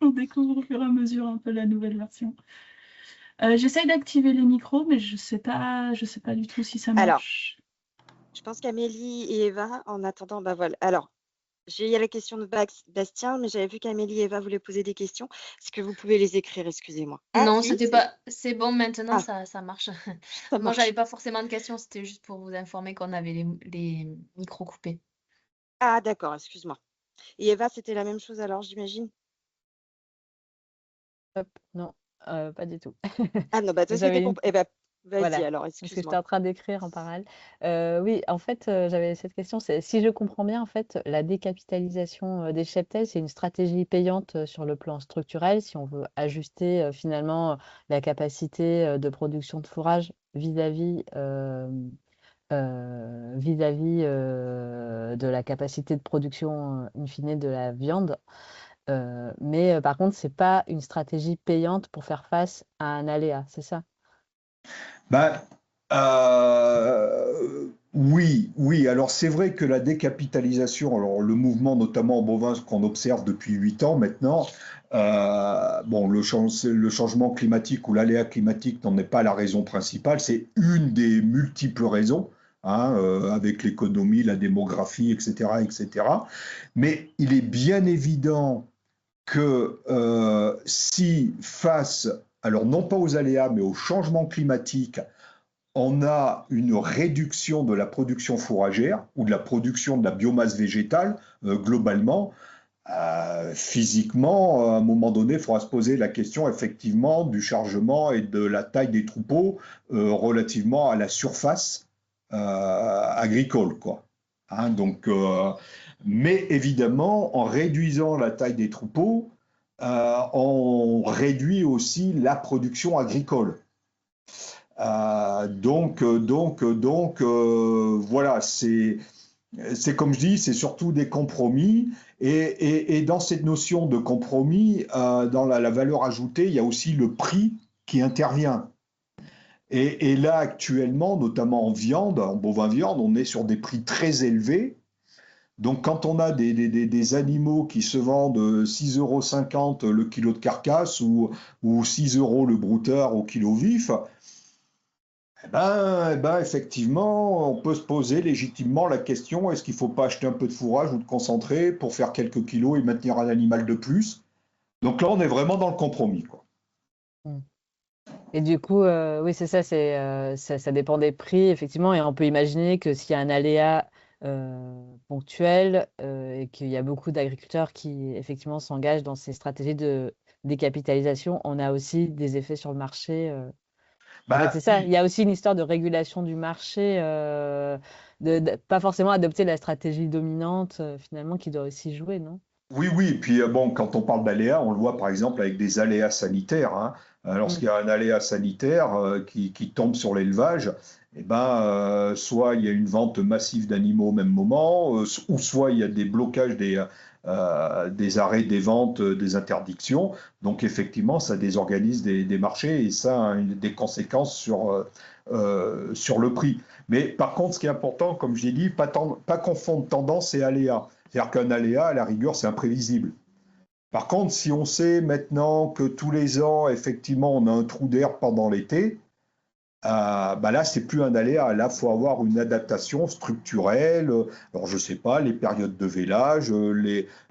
on découvre au fur et à mesure un peu la nouvelle version. J'essaye d'activer les micros, mais je sais pas du tout si ça Alors, marche. je pense qu'Amélie et Eva, en attendant, bah voilà. Alors, il y a la question de Bastien, mais j'avais vu qu'Amélie et Eva voulaient poser des questions. Est-ce que vous pouvez les écrire? Excusez-moi. Ah, Non, si, c'était pas. C'est bon, maintenant ah, ça marche. ça Moi, j'avais marche. pas forcément de questions, c'était juste pour vous informer qu'on avait les micros coupés. Ah, d'accord, excuse-moi. Et Eva, c'était la même chose alors, j'imagine? Hop, non, pas du tout. Ah non, bah toi, c'était J'avais une Eh bah, vas-y Voilà, alors, parce que j'étais excuse-moi. en train d'écrire en parallèle. Oui, en fait, j'avais cette question, c'est si je comprends bien, en fait, la décapitalisation, des cheptels, c'est une stratégie payante, sur le plan structurel, si on veut ajuster, finalement, la capacité, de production de fourrage vis-à-vis de la capacité de production, in fine de la viande. mais par contre, c'est pas une stratégie payante pour faire face à un aléa, c'est ça? Ben, oui, oui. Alors c'est vrai que la décapitalisation, alors le mouvement notamment en bovin qu'on observe depuis 8 ans maintenant, bon, le changement climatique ou l'aléa climatique n'en est pas la raison principale, c'est une des multiples raisons, hein, avec l'économie, la démographie, etc., etc. Mais il est bien évident que si face, alors non pas aux aléas, mais au changement climatique, on a une réduction de la production fourragère ou de la production de la biomasse végétale globalement, physiquement, à un moment donné, il faudra se poser la question effectivement du chargement et de la taille des troupeaux relativement à la surface agricole, quoi. Hein, donc, mais évidemment, en réduisant la taille des troupeaux, on réduit aussi la production agricole. Voilà, c'est comme je dis, c'est surtout des compromis. Et dans cette notion de compromis, dans la valeur ajoutée, il y a aussi le prix qui intervient. Et là, actuellement, notamment en viande, en bovin viande, on est sur des prix très élevés. Donc, quand on a des animaux qui se vendent 6,50 € le kilo de carcasse ou 6 € le brouteur au kilo vif, effectivement, on peut se poser légitimement la question, est-ce qu'il ne faut pas acheter un peu de fourrage ou de concentré pour faire quelques kilos et maintenir un animal de plus? Donc là, on est vraiment dans le compromis, quoi. Mm. Et du coup, oui, c'est ça, ça dépend des prix, effectivement, et on peut imaginer que s'il y a un aléa ponctuel et qu'il y a beaucoup d'agriculteurs qui, effectivement, s'engagent dans ces stratégies de décapitalisation, on a aussi des effets sur le marché. En fait, c'est ça. Il Oui, y a aussi une histoire de régulation du marché, pas forcément adopter la stratégie dominante, finalement, qui doit aussi jouer, non? oui, oui. Et puis, bon, quand on parle d'aléas, on le voit par exemple avec des aléas sanitaires, hein. Mm. Lorsqu'il y a un aléa sanitaire qui tombe sur l'élevage, soit il y a une vente massive d'animaux au même moment, ou soit il y a des blocages des arrêts des ventes, des interdictions. Donc, effectivement, ça désorganise des marchés et ça a des conséquences sur le prix. Mais par contre, ce qui est important, comme je l'ai dit, pas confondre tendance et aléa. C'est-à-dire qu'un aléa, à la rigueur, c'est imprévisible. Par contre, si on sait maintenant que tous les ans, effectivement, on a un trou d'air pendant l'été, là, c'est plus un aléa. Là, il faut avoir une adaptation structurelle. Alors, je ne sais pas, les périodes de vélage,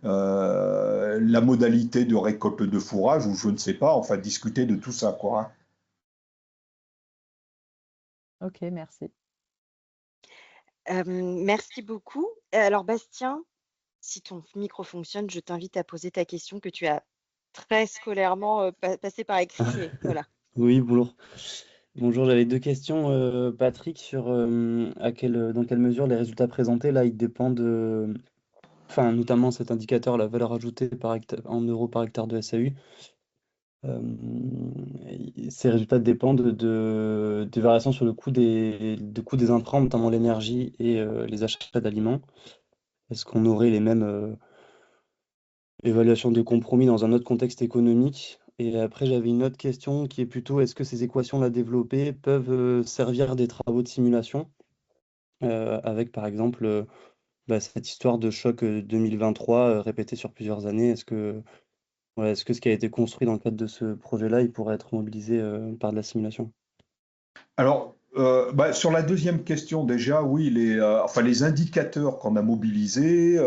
la modalité de récolte de fourrage, ou je ne sais pas, enfin, discuter de tout ça, quoi, hein. Ok, merci. Merci beaucoup. Alors, Bastien, si ton micro fonctionne, je t'invite à poser ta question que tu as très scolairement passée par écrit. Mais voilà. Oui, bonjour. Bonjour, j'avais deux questions, Patrick, sur dans quelle mesure les résultats présentés, là, ils dépendent, enfin, notamment cet indicateur, la valeur ajoutée en euros par hectare de SAU. Ces résultats dépendent des variations sur le coût des intrants, notamment l'énergie et les achats d'aliments. Est-ce qu'on aurait les mêmes évaluations de compromis dans un autre contexte économique? Et après, j'avais une autre question qui est plutôt, est-ce que ces équations-là développées peuvent servir des travaux de simulation avec, par exemple, cette histoire de choc 2023 répété sur plusieurs années? Voilà, est-ce que ce qui a été construit dans le cadre de ce projet-là, il pourrait être mobilisé par de la simulation? Alors, sur la deuxième question, déjà, oui, les indicateurs qu'on a mobilisés,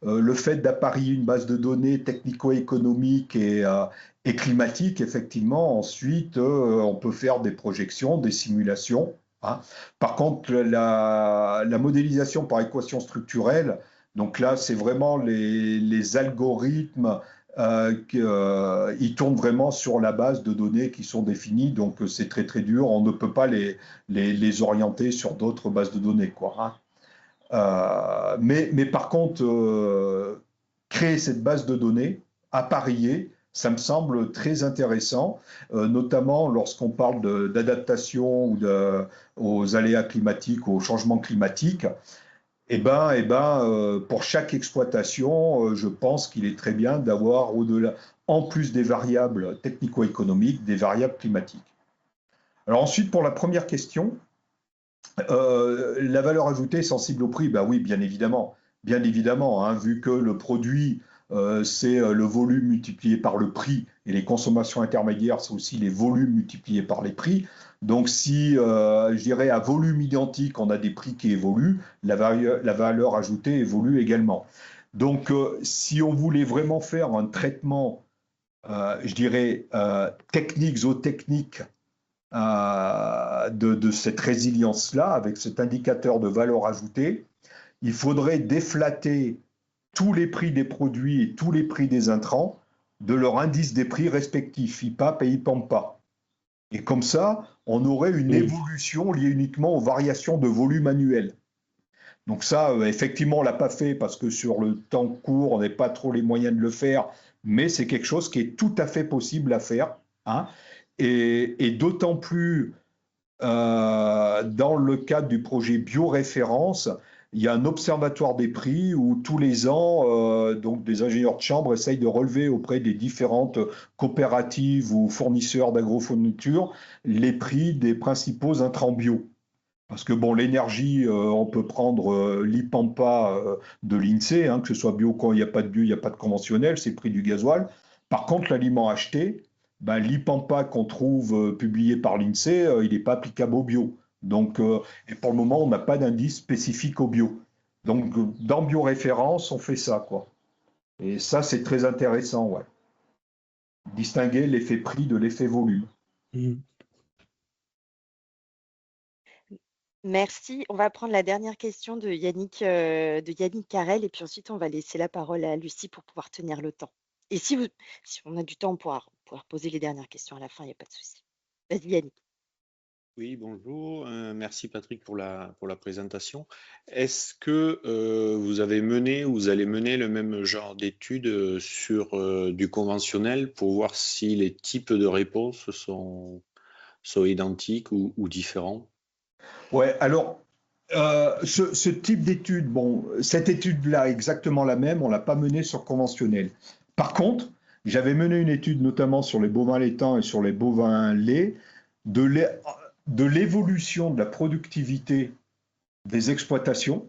le fait d'apparier une base de données technico-économique et climatique, effectivement, ensuite, on peut faire des projections, des simulations, hein. Par contre, la modélisation par équation structurelle, donc là, c'est vraiment les algorithmes ils tournent vraiment sur la base de données qui sont définies, donc c'est très très dur, on ne peut pas les orienter sur d'autres bases de données, quoi, hein. Mais par contre, créer cette base de données, apparier, ça me semble très intéressant, notamment lorsqu'on parle d'adaptation aux aléas climatiques, au changement climatique. Pour chaque exploitation, je pense qu'il est très bien d'avoir au-delà, en plus des variables technico-économiques, des variables climatiques. Alors ensuite, pour la première question, la valeur ajoutée sensible au prix, ben oui, bien évidemment, hein, vu que le produit, c'est le volume multiplié par le prix, et les consommations intermédiaires, c'est aussi les volumes multipliés par les prix. Donc si, je dirais, à volume identique, on a des prix qui évoluent, la valeur ajoutée évolue également. Donc si on voulait vraiment faire un traitement, je dirais, technique, zootechnique, de cette résilience-là, avec cet indicateur de valeur ajoutée, il faudrait déflater tous les prix des produits et tous les prix des intrants de leur indice des prix respectifs, IPAP et IPAMPA. Et comme ça, on aurait une évolution liée uniquement aux variations de volume annuel. Donc ça, effectivement, on ne l'a pas fait parce que sur le temps court, on n'a pas trop les moyens de le faire, mais c'est quelque chose qui est tout à fait possible à faire, hein. Et d'autant plus dans le cadre du projet Bioréférence, il y a un observatoire des prix où tous les ans, donc des ingénieurs de chambre essayent de relever auprès des différentes coopératives ou fournisseurs d'agrofourniture les prix des principaux intrants bio. Parce que bon, l'énergie, on peut prendre l'IPAMPA de l'INSEE, hein, que ce soit bio, quand il n'y a pas de bio, il n'y a pas de conventionnel, c'est le prix du gasoil. Par contre, l'aliment acheté, ben, l'IPAMPA qu'on trouve publié par l'INSEE, il n'est pas applicable au bio. Donc, et pour le moment, on n'a pas d'indice spécifique au bio. Donc, dans Bioréférence, on fait ça, quoi. Et ça, c'est très intéressant, ouais. Distinguer l'effet prix de l'effet volume. Merci. On va prendre la dernière question de Yannick Carrel, et puis ensuite, on va laisser la parole à Lucie pour pouvoir tenir le temps. Et si on a du temps, on pourra poser les dernières questions à la fin, il n'y a pas de souci. Vas-y, Yannick. Oui, bonjour. Merci Patrick pour la présentation. Est-ce que vous avez mené ou vous allez mener le même genre d'études sur du conventionnel pour voir si les types de réponses sont identiques ou différents? Ouais, alors, ce type d'étude, bon, cette étude-là, exactement la même, on ne l'a pas menée sur conventionnel. Par contre, j'avais mené une étude notamment sur les bovins laitants et sur les bovins laits, de l'évolution de la productivité des exploitations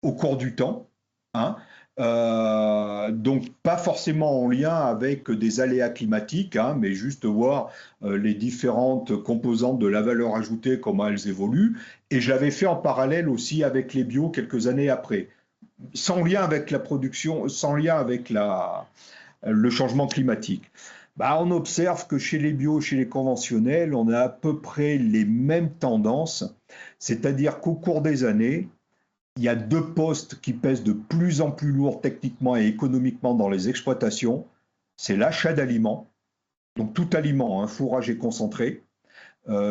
au cours du temps, hein. Donc pas forcément en lien avec des aléas climatiques, hein, mais juste voir les différentes composantes de la valeur ajoutée, comment elles évoluent. Et je l'avais fait en parallèle aussi avec les bio quelques années après, sans lien avec la production, sans lien avec le changement climatique. Bah, on observe que chez les bio, chez les conventionnels, on a à peu près les mêmes tendances, c'est-à-dire qu'au cours des années, il y a deux postes qui pèsent de plus en plus lourd techniquement et économiquement dans les exploitations. C'est l'achat d'aliments, donc tout aliment, hein, fourrage et concentré.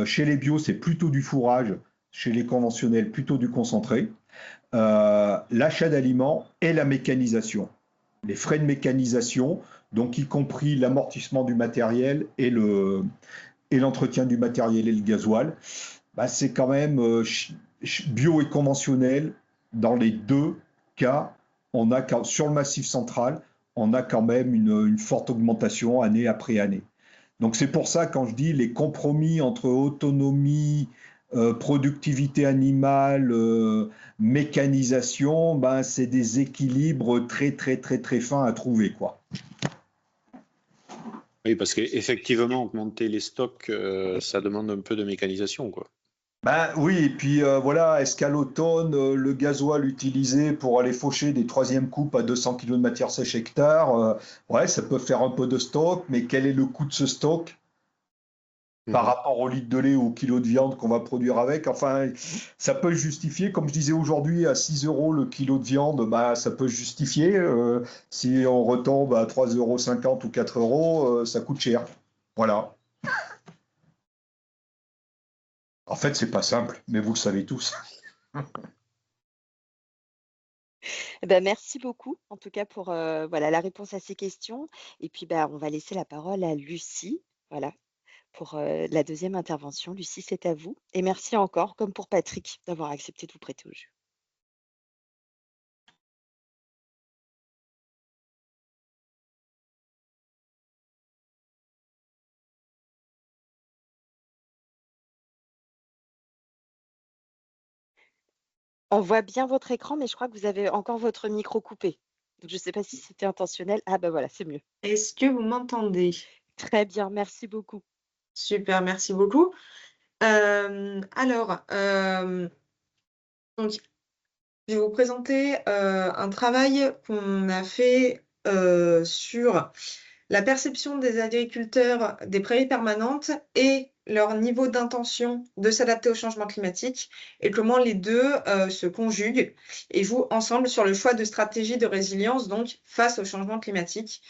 Chez les bio, c'est plutôt du fourrage, chez les conventionnels, plutôt du concentré. L'achat d'aliments et la mécanisation. Les frais de mécanisation, donc y compris l'amortissement du matériel et l'entretien du matériel et le gasoil, bah, c'est quand même bio et conventionnel. Dans les deux cas, sur le Massif central, on a quand même une forte augmentation année après année. Donc c'est pour ça, quand je dis les compromis entre autonomie, productivité animale, mécanisation, ben, c'est des équilibres très, très, très, très fins à trouver, quoi. Oui, parce qu'effectivement, augmenter les stocks, ça demande un peu de mécanisation, quoi. Ben oui, et puis voilà, est-ce qu'à l'automne, le gasoil utilisé pour aller faucher des troisièmes coupes à 200 kg de matière sèche hectare, ouais, ça peut faire un peu de stock, mais quel est le coût de ce stock par rapport au litre de lait ou au kilo de viande qu'on va produire avec? Enfin, ça peut justifier, comme je disais aujourd'hui, à 6 € le kilo de viande, bah, ça peut justifier. Si on retombe à 3,50 € ou 4 €, ça coûte cher. Voilà. En fait, c'est pas simple, mais vous le savez tous. Eh ben, merci beaucoup, en tout cas, pour voilà, la réponse à ces questions. Et puis, bah, on va laisser la parole à Lucie, voilà, pour la deuxième intervention. Lucie, c'est à vous. Et merci encore, comme pour Patrick, d'avoir accepté de vous prêter au jeu. On voit bien votre écran, mais je crois que vous avez encore votre micro coupé. Donc je ne sais pas si c'était intentionnel. Ah bah voilà, c'est mieux. Est-ce que vous m'entendez? Très bien, merci beaucoup. Super, merci beaucoup. Alors, donc, je vais vous présenter un travail qu'on a fait sur la perception des agriculteurs des prairies permanentes et leur niveau d'intention de s'adapter au changement climatique et comment les deux se conjuguent et jouent ensemble sur le choix de stratégies de résilience donc face au changement climatique.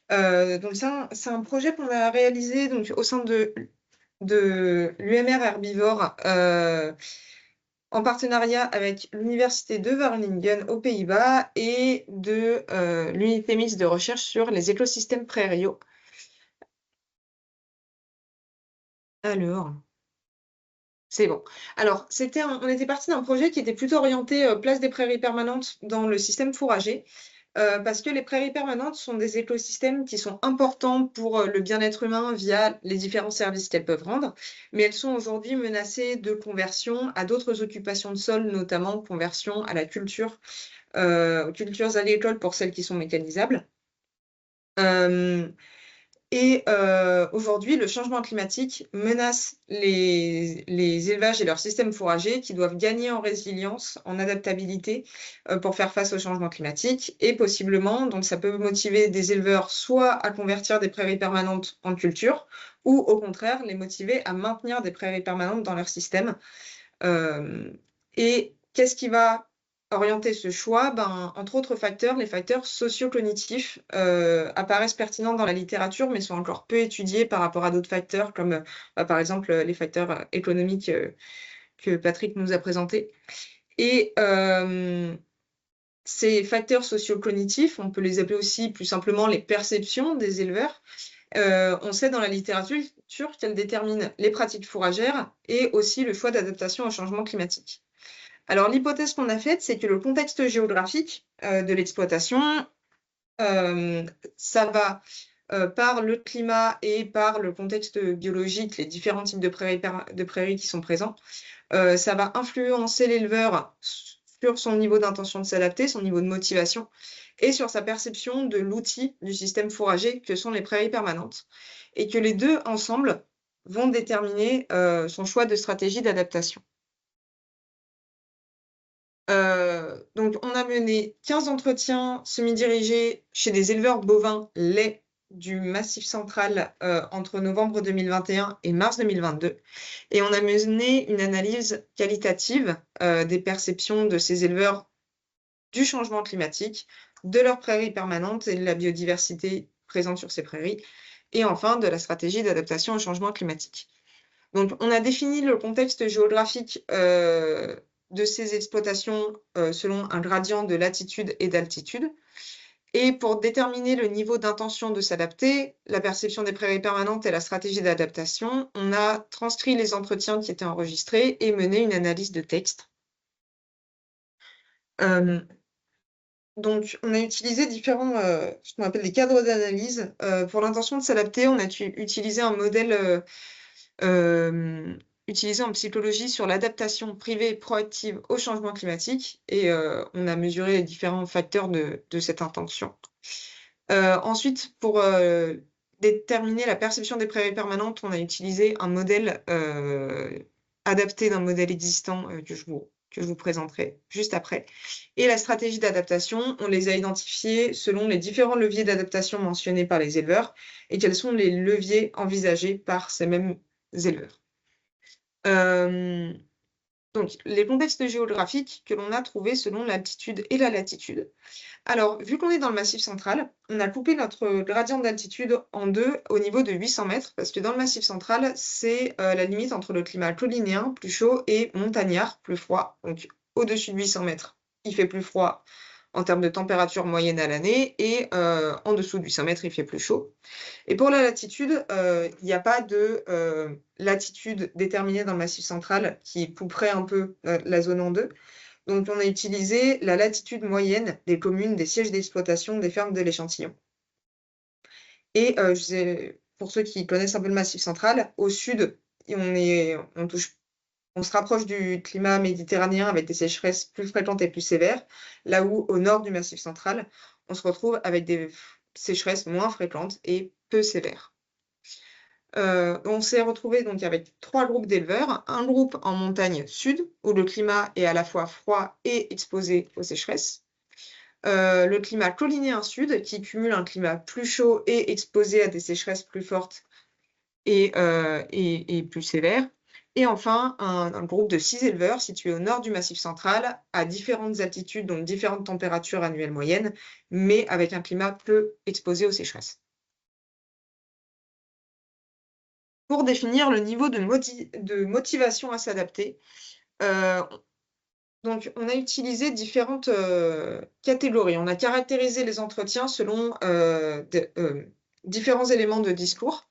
Donc c'est un projet qu'on a réalisé donc, au sein de l'UMR Herbivore en partenariat avec l'Université de Wageningen aux Pays-Bas et de l'unité mixte de recherche sur les écosystèmes prairiaux. Alors, c'est bon. Alors, on était parti d'un projet qui était plutôt orienté place des prairies permanentes dans le système fourrager, parce que les prairies permanentes sont des écosystèmes qui sont importants pour le bien-être humain via les différents services qu'elles peuvent rendre, mais elles sont aujourd'hui menacées de conversion à d'autres occupations de sol, notamment conversion à la culture, aux cultures agricoles pour celles qui sont mécanisables. Aujourd'hui, le changement climatique menace les élevages et leurs systèmes fourragers qui doivent gagner en résilience, en adaptabilité pour faire face au changement climatique et possiblement, donc ça peut motiver des éleveurs soit à convertir des prairies permanentes en culture ou au contraire les motiver à maintenir des prairies permanentes dans leur système. Et qu'est-ce qui va orienter ce choix? Entre autres facteurs, les facteurs socio-cognitifs apparaissent pertinents dans la littérature, mais sont encore peu étudiés par rapport à d'autres facteurs, comme par exemple les facteurs économiques que Patrick nous a présentés. Et ces facteurs socio-cognitifs, on peut les appeler aussi plus simplement les perceptions des éleveurs. On sait dans la littérature qu'elles déterminent les pratiques fourragères et aussi le choix d'adaptation au changement climatique. Alors, l'hypothèse qu'on a faite, c'est que le contexte géographique de l'exploitation, ça va par le climat et par le contexte biologique, les différents types de prairies qui sont présents, ça va influencer l'éleveur sur son niveau d'intention de s'adapter, son niveau de motivation, et sur sa perception de l'outil du système fourrager que sont les prairies permanentes, et que les deux ensemble vont déterminer son choix de stratégie d'adaptation. Donc, on a mené 15 entretiens semi-dirigés chez des éleveurs bovins laits du Massif central entre novembre 2021 et mars 2022. Et on a mené une analyse qualitative des perceptions de ces éleveurs du changement climatique, de leurs prairies permanentes et de la biodiversité présente sur ces prairies, et enfin de la stratégie d'adaptation au changement climatique. Donc, on a défini le contexte géographique de ces exploitations selon un gradient de latitude et d'altitude. Et pour déterminer le niveau d'intention de s'adapter, la perception des prairies permanentes et la stratégie d'adaptation, on a transcrit les entretiens qui étaient enregistrés et mené une analyse de texte. Donc, on a utilisé différents, ce qu'on appelle des cadres d'analyse. Pour l'intention de s'adapter, on a utilisé un modèle utilisé en psychologie sur l'adaptation privée proactive au changement climatique et on a mesuré les différents facteurs de cette intention. Ensuite, pour déterminer la perception des prairies permanentes, on a utilisé un modèle adapté d'un modèle existant que je vous présenterai juste après. Et la stratégie d'adaptation, on les a identifiés selon les différents leviers d'adaptation mentionnés par les éleveurs et quels sont les leviers envisagés par ces mêmes éleveurs. Donc, les contextes géographiques que l'on a trouvés selon l'altitude et la latitude. Alors, vu qu'on est dans le Massif central, on a coupé notre gradient d'altitude en deux au niveau de 800 mètres, parce que dans le Massif central, c'est la limite entre le climat collinéen, plus chaud, et montagnard, plus froid. Donc, au-dessus de 800 mètres, il fait plus froid en termes de température moyenne à l'année, et en dessous de 800 mètres, il fait plus chaud. Et pour la latitude, il n'y a pas de latitude déterminée dans le Massif central qui couperait un peu la zone en deux. Donc, on a utilisé la latitude moyenne des communes, des sièges d'exploitation, des fermes de l'échantillon. Et pour ceux qui connaissent un peu le Massif central, au sud, on On se rapproche du climat méditerranéen avec des sécheresses plus fréquentes et plus sévères, là où au nord du Massif central, on se retrouve avec des sécheresses moins fréquentes et peu sévères. On s'est retrouvé donc avec 3 groupes d'éleveurs. Un groupe en montagne sud, où le climat est à la fois froid et exposé aux sécheresses. Le climat collinéen sud, qui cumule un climat plus chaud et exposé à des sécheresses plus fortes et plus sévères. Et enfin, un groupe de 6 éleveurs situés au nord du Massif central, à différentes altitudes, donc différentes températures annuelles moyennes, mais avec un climat peu exposé aux sécheresses. Pour définir le niveau de motivation à s'adapter, donc on a utilisé différentes catégories. On a caractérisé les entretiens selon différents éléments de discours.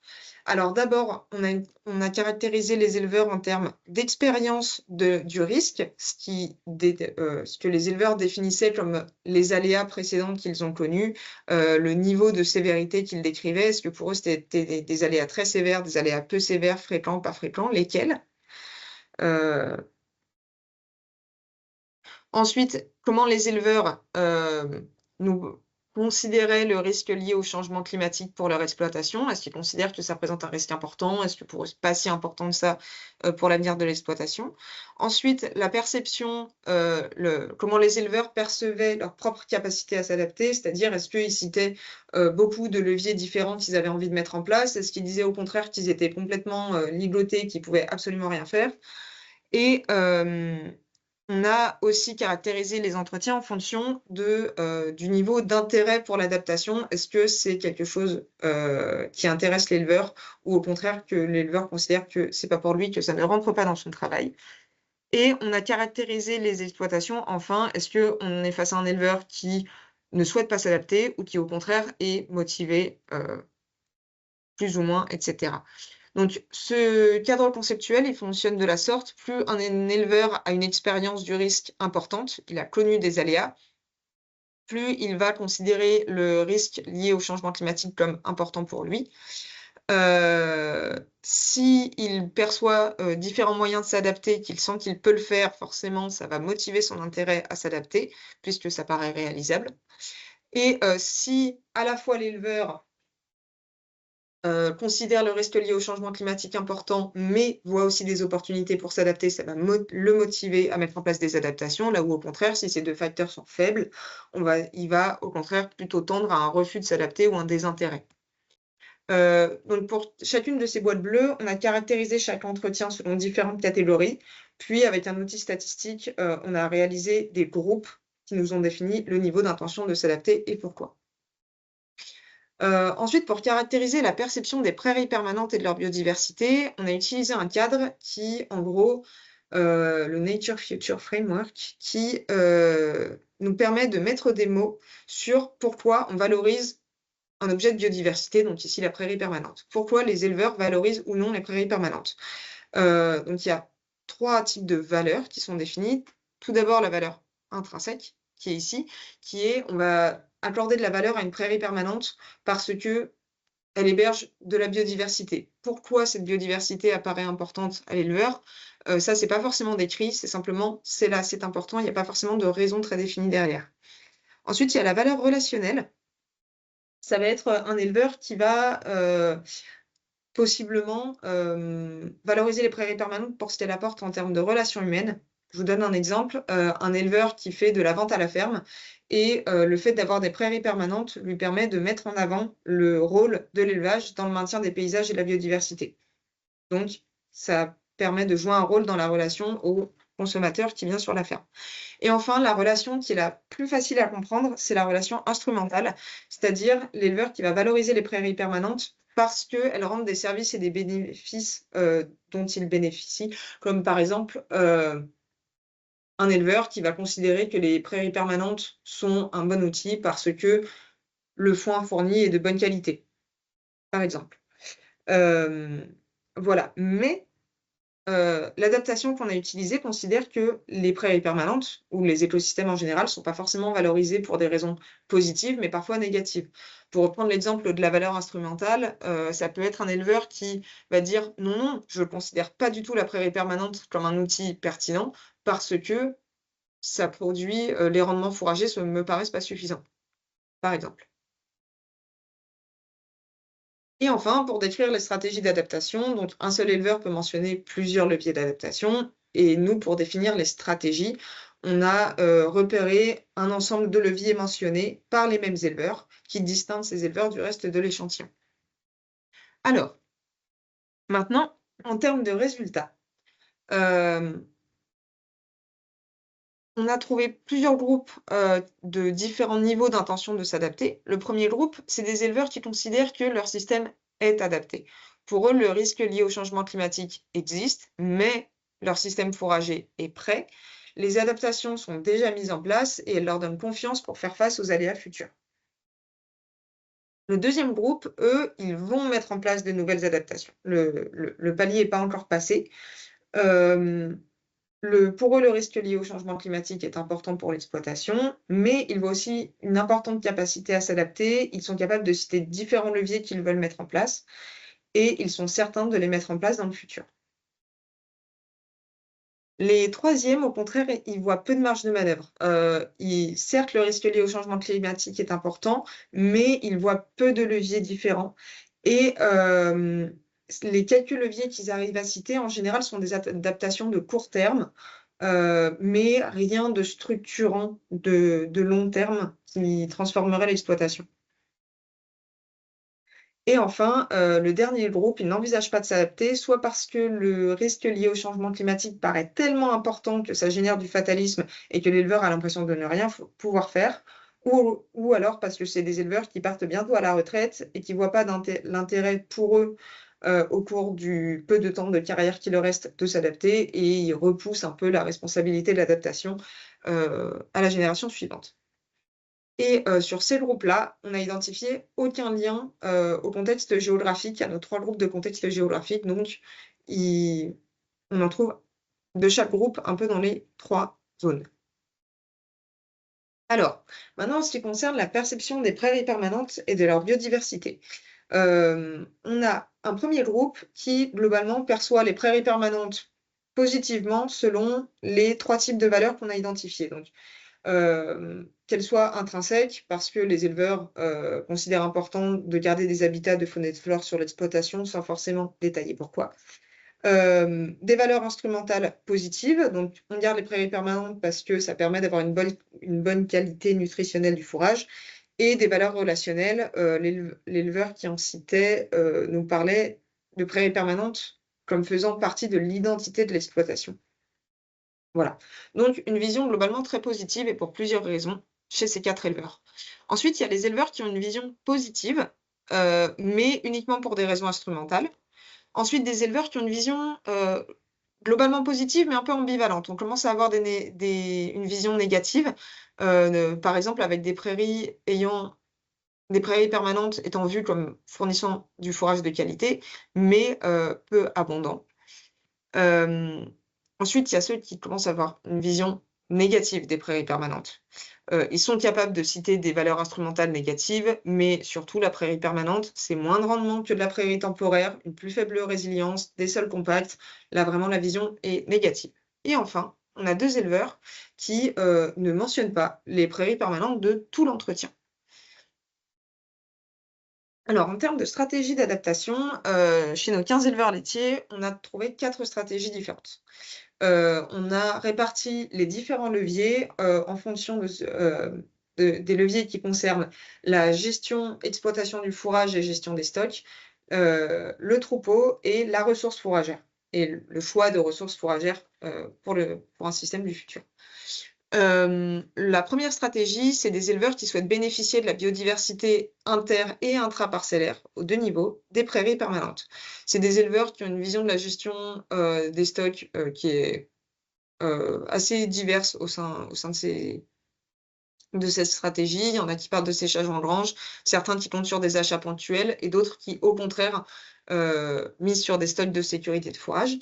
Alors d'abord, on a caractérisé les éleveurs en termes d'expérience du risque, ce que les éleveurs définissaient comme les aléas précédents qu'ils ont connus, le niveau de sévérité qu'ils décrivaient. Est-ce que pour eux c'était des aléas très sévères, des aléas peu sévères, fréquents, pas fréquents, lesquels? Ensuite, comment les éleveurs nous considéraient le risque lié au changement climatique pour leur exploitation? Est-ce qu'ils considèrent que ça représente un risque important? Est-ce que pour eux, c'est pas si important que ça pour l'avenir de l'exploitation? Ensuite, la perception, comment les éleveurs percevaient leur propre capacité à s'adapter, c'est-à-dire est-ce qu'ils citaient beaucoup de leviers différents qu'ils avaient envie de mettre en place? Est-ce qu'ils disaient au contraire qu'ils étaient complètement ligotés, qu'ils pouvaient absolument rien faire? Et on a aussi caractérisé les entretiens en fonction du niveau d'intérêt pour l'adaptation. Est-ce que c'est quelque chose qui intéresse l'éleveur ou au contraire que l'éleveur considère que c'est pas pour lui, que ça ne rentre pas dans son travail? Et on a caractérisé les exploitations. Enfin, est-ce qu'on est face à un éleveur qui ne souhaite pas s'adapter ou qui au contraire est motivé plus ou moins, etc. Donc, ce cadre conceptuel, il fonctionne de la sorte. Plus un éleveur a une expérience du risque importante, il a connu des aléas, plus il va considérer le risque lié au changement climatique comme important pour lui. S'il perçoit différents moyens de s'adapter, qu'il sent qu'il peut le faire, forcément, ça va motiver son intérêt à s'adapter, puisque ça paraît réalisable. Et si à la fois l'éleveur considère le risque lié au changement climatique important, mais voit aussi des opportunités pour s'adapter, ça va le motiver à mettre en place des adaptations, là où au contraire, si ces deux facteurs sont faibles, il va au contraire plutôt tendre à un refus de s'adapter ou un désintérêt. Donc pour chacune de ces boîtes bleues, on a caractérisé chaque entretien selon différentes catégories, puis avec un outil statistique, on a réalisé des groupes qui nous ont défini le niveau d'intention de s'adapter et pourquoi. Ensuite, pour caractériser la perception des prairies permanentes et de leur biodiversité, on a utilisé un cadre qui, en gros, le Nature Future Framework, qui nous permet de mettre des mots sur pourquoi on valorise un objet de biodiversité, donc ici la prairie permanente. Pourquoi les éleveurs valorisent ou non les prairies permanentes. Donc il y a 3 types de valeurs qui sont définies. Tout d'abord, la valeur intrinsèque, qui est ici, qui est, on va accorder de la valeur à une prairie permanente parce que elle héberge de la biodiversité. Pourquoi cette biodiversité apparaît importante à l'éleveur? Ça, c'est pas forcément décrit, c'est simplement, c'est là, c'est important, il n'y a pas forcément de raison très définie derrière. Ensuite, il y a la valeur relationnelle. Ça va être un éleveur qui va possiblement valoriser les prairies permanentes pour ce qu'elle apporte en termes de relations humaines. Je vous donne un exemple, un éleveur qui fait de la vente à la ferme et le fait d'avoir des prairies permanentes lui permet de mettre en avant le rôle de l'élevage dans le maintien des paysages et de la biodiversité. Donc, ça permet de jouer un rôle dans la relation au consommateur qui vient sur la ferme. Et enfin, la relation qui est la plus facile à comprendre, c'est la relation instrumentale, c'est-à-dire l'éleveur qui va valoriser les prairies permanentes parce qu'elles rendent des services et des bénéfices dont il bénéficie, comme par exemple un éleveur qui va considérer que les prairies permanentes sont un bon outil parce que le foin fourni est de bonne qualité, par exemple. Voilà, mais l'adaptation qu'on a utilisée considère que les prairies permanentes ou les écosystèmes en général ne sont pas forcément valorisés pour des raisons positives, mais parfois négatives. Pour reprendre l'exemple de la valeur instrumentale, ça peut être un éleveur qui va dire « Non, non, je ne considère pas du tout la prairie permanente comme un outil pertinent parce que ça produit, les rendements fourragers ne me paraissent pas suffisants. » Par exemple. Et enfin, pour décrire les stratégies d'adaptation, donc un seul éleveur peut mentionner plusieurs leviers d'adaptation. Et nous, pour définir les stratégies, on a repéré un ensemble de leviers mentionnés par les mêmes éleveurs qui distinguent ces éleveurs du reste de l'échantillon. Alors, maintenant, en termes de résultats, on a trouvé plusieurs groupes de différents niveaux d'intention de s'adapter. Le premier groupe, c'est des éleveurs qui considèrent que leur système est adapté. Pour eux, le risque lié au changement climatique existe, mais leur système fourrager est prêt. Les adaptations sont déjà mises en place et elles leur donnent confiance pour faire face aux aléas futurs. Le deuxième groupe, eux, ils vont mettre en place de nouvelles adaptations. Le palier n'est pas encore passé. Pour eux, le risque lié au changement climatique est important pour l'exploitation, mais il voit aussi une importante capacité à s'adapter. Ils sont capables de citer différents leviers qu'ils veulent mettre en place et ils sont certains de les mettre en place dans le futur. Les troisièmes, au contraire, ils voient peu de marge de manœuvre. Certes, le risque lié au changement climatique est important, mais ils voient peu de leviers différents. Et les quelques leviers qu'ils arrivent à citer, en général, sont des adaptations de court terme, mais rien de structurant de long terme qui transformerait l'exploitation. Et enfin, le dernier groupe, il n'envisage pas de s'adapter, soit parce que le risque lié au changement climatique paraît tellement important que ça génère du fatalisme et que l'éleveur a l'impression de ne rien pouvoir faire, ou alors parce que c'est des éleveurs qui partent bientôt à la retraite et qui ne voient pas l'intérêt pour eux au cours du peu de temps de carrière qui leur reste de s'adapter et ils repoussent un peu la responsabilité de l'adaptation à la génération suivante. Et sur ces groupes-là, on n'a identifié aucun lien au contexte géographique, à nos 3 groupes de contexte géographique. Donc, on en trouve de chaque groupe un peu dans les 3 zones. Alors, maintenant, en ce qui concerne la perception des prairies permanentes et de leur biodiversité, on a un premier groupe qui, globalement, perçoit les prairies permanentes positivement selon les 3 types de valeurs qu'on a identifiées. Donc, qu'elles soient intrinsèques, parce que les éleveurs considèrent important de garder des habitats de faune et de flore sur l'exploitation, sans forcément détailler pourquoi. Des valeurs instrumentales positives, donc on garde les prairies permanentes parce que ça permet d'avoir une bonne qualité nutritionnelle du fourrage, et des valeurs relationnelles. L'éleveur qui en citait nous parlait de prairies permanentes comme faisant partie de l'identité de l'exploitation. Voilà, donc une vision globalement très positive et pour plusieurs raisons chez ces 4 éleveurs. Ensuite, il y a les éleveurs qui ont une vision positive, mais uniquement pour des raisons instrumentales. Ensuite, des éleveurs qui ont une vision globalement positive, mais un peu ambivalente. On commence à avoir une vision négative, par exemple avec des prairies permanentes étant vues comme fournissant du fourrage de qualité, mais peu abondant. Ensuite, il y a ceux qui commencent à avoir une vision négative des prairies permanentes. Ils sont capables de citer des valeurs instrumentales négatives, mais surtout la prairie permanente, c'est moins de rendement que de la prairie temporaire, une plus faible résilience, des sols compacts. Là, vraiment, la vision est négative. Et enfin, on a 2 éleveurs qui ne mentionnent pas les prairies permanentes de tout l'entretien. Alors, en termes de stratégie d'adaptation, chez nos 15 éleveurs laitiers, on a trouvé 4 stratégies différentes. On a réparti les différents leviers en fonction des leviers qui concernent la gestion, exploitation du fourrage et gestion des stocks, le troupeau et la ressource fourragère, et le choix de ressources fourragères pour un système du futur. La première stratégie, c'est des éleveurs qui souhaitent bénéficier de la biodiversité inter- et intraparcellaire aux 2 niveaux des prairies permanentes. C'est des éleveurs qui ont une vision de la gestion des stocks qui est assez diverse au sein de cette stratégie. Il y en a qui parlent de séchage en grange, certains qui comptent sur des achats ponctuels et d'autres qui, au contraire, misent sur des stocks de sécurité de fourrage.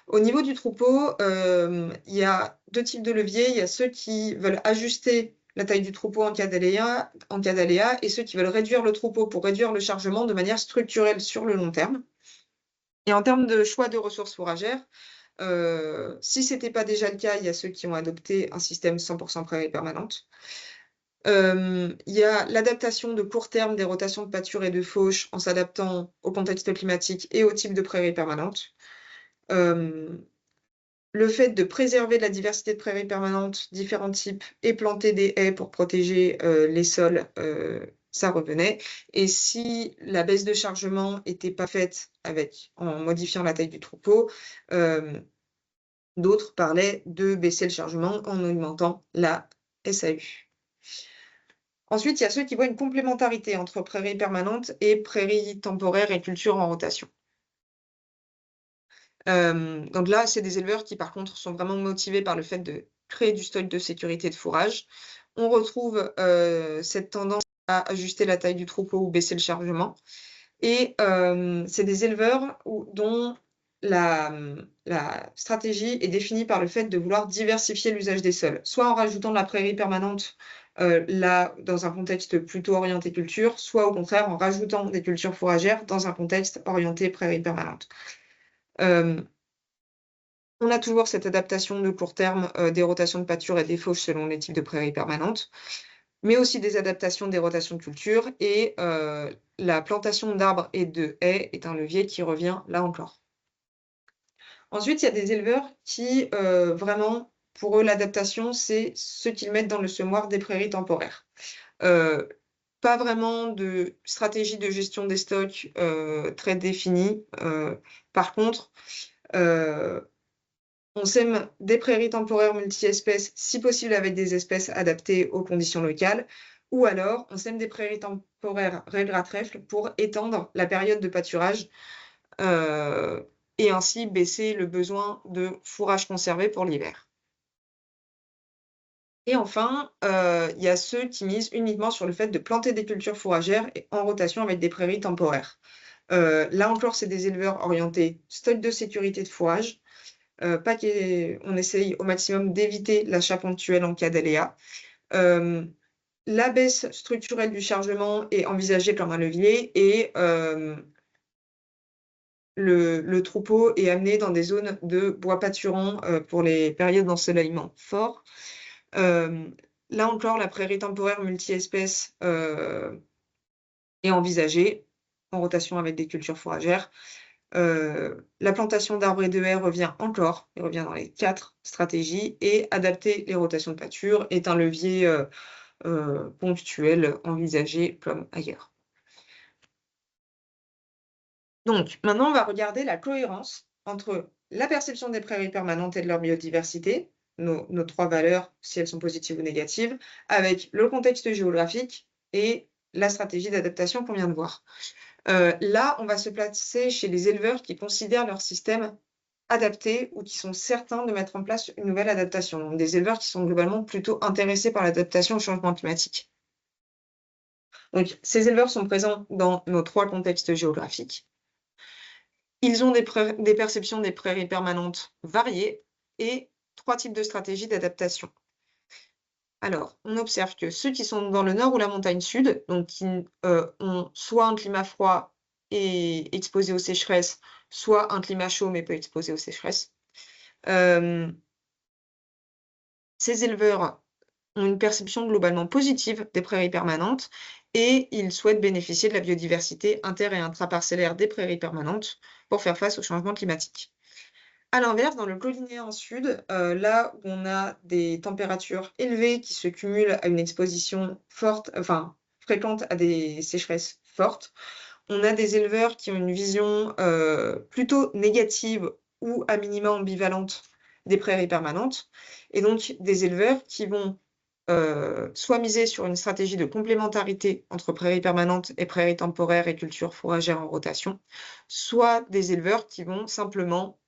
Au niveau du troupeau, il y a 2 types de leviers. Il y a ceux qui veulent ajuster la taille du troupeau en cas d'aléa, et ceux qui veulent réduire le troupeau pour réduire le chargement de manière structurelle sur le long terme. Et en termes de choix de ressources fourragères, si ce n'était pas déjà le cas, il y a ceux qui ont adopté un système 100% prairie permanente. Il y a l'adaptation de court terme des rotations de pâture et de fauche en s'adaptant au contexte climatique et au type de prairie permanente. Le fait de préserver la diversité de prairies permanentes, différents types, et planter des haies pour protéger les sols, ça revenait. Et si la baisse de chargement n'était pas faite en modifiant la taille du troupeau, d'autres parlaient de baisser le chargement en augmentant la SAU. Ensuite, il y a ceux qui voient une complémentarité entre prairies permanentes et prairies temporaires et cultures en rotation. Donc là, c'est des éleveurs qui, par contre, sont vraiment motivés par le fait de créer du stock de sécurité de fourrage. On retrouve cette tendance à ajuster la taille du troupeau ou baisser le chargement. Et c'est des éleveurs dont la stratégie est définie par le fait de vouloir diversifier l'usage des sols, soit en rajoutant de la prairie permanente là, dans un contexte plutôt orienté culture, soit au contraire en rajoutant des cultures fourragères dans un contexte orienté prairie permanente. On a toujours cette adaptation de court terme des rotations de pâture et des fauches selon les types de prairies permanentes, mais aussi des adaptations des rotations de culture, et la plantation d'arbres et de haies est un levier qui revient là encore. Ensuite, il y a des éleveurs qui, vraiment, pour eux, l'adaptation, c'est ce qu'ils mettent dans le semoir des prairies temporaires. Pas vraiment de stratégie de gestion des stocks très définie. Par contre, on sème des prairies temporaires multi-espèces, si possible avec des espèces adaptées aux conditions locales, ou alors on sème des prairies temporaires règle à trèfle pour étendre la période de pâturage et ainsi baisser le besoin de fourrage conservé pour l'hiver. Et enfin, il y a ceux qui misent uniquement sur le fait de planter des cultures fourragères en rotation avec des prairies temporaires. Là encore, c'est des éleveurs orientés stock de sécurité de fourrage. On essaye au maximum d'éviter l'achat ponctuel en cas d'aléa. La baisse structurelle du chargement est envisagée comme un levier, et le troupeau est amené dans des zones de bois pâturant pour les périodes d'ensoleillement fort. Là encore, la prairie temporaire multi-espèces est envisagée en rotation avec des cultures fourragères. La plantation d'arbres et de haies revient dans les 4 stratégies, et adapter les rotations de pâture est un levier ponctuel envisagé comme ailleurs. Donc, maintenant, on va regarder la cohérence entre la perception des prairies permanentes et de leur biodiversité, nos 3 valeurs, si elles sont positives ou négatives, avec le contexte géographique et la stratégie d'adaptation qu'on vient de voir. Là, on va se placer chez les éleveurs qui considèrent leur système adapté ou qui sont certains de mettre en place une nouvelle adaptation. Donc, des éleveurs qui sont globalement plutôt intéressés par l'adaptation au changement climatique. Donc, ces éleveurs sont présents dans nos 3 contextes géographiques. Ils ont des perceptions des prairies permanentes variées et 3 types de stratégies d'adaptation. Alors, on observe que ceux qui sont dans le nord ou la montagne sud, donc qui ont soit un climat froid et exposé aux sécheresses, soit un climat chaud mais peu exposé aux sécheresses, ces éleveurs ont une perception globalement positive des prairies permanentes, et ils souhaitent bénéficier de la biodiversité inter- et intraparcellaire des prairies permanentes pour faire face au changement climatique. À l'inverse, dans le Colinéen sud, là où on a des températures élevées qui se cumulent à une exposition fréquente à des sécheresses fortes, on a des éleveurs qui ont une vision plutôt négative ou à minima ambivalente des prairies permanentes, et donc des éleveurs qui vont soit miser sur une stratégie de complémentarité entre prairies permanentes et prairies temporaires et cultures fourragères en rotation, soit des éleveurs qui vont simplement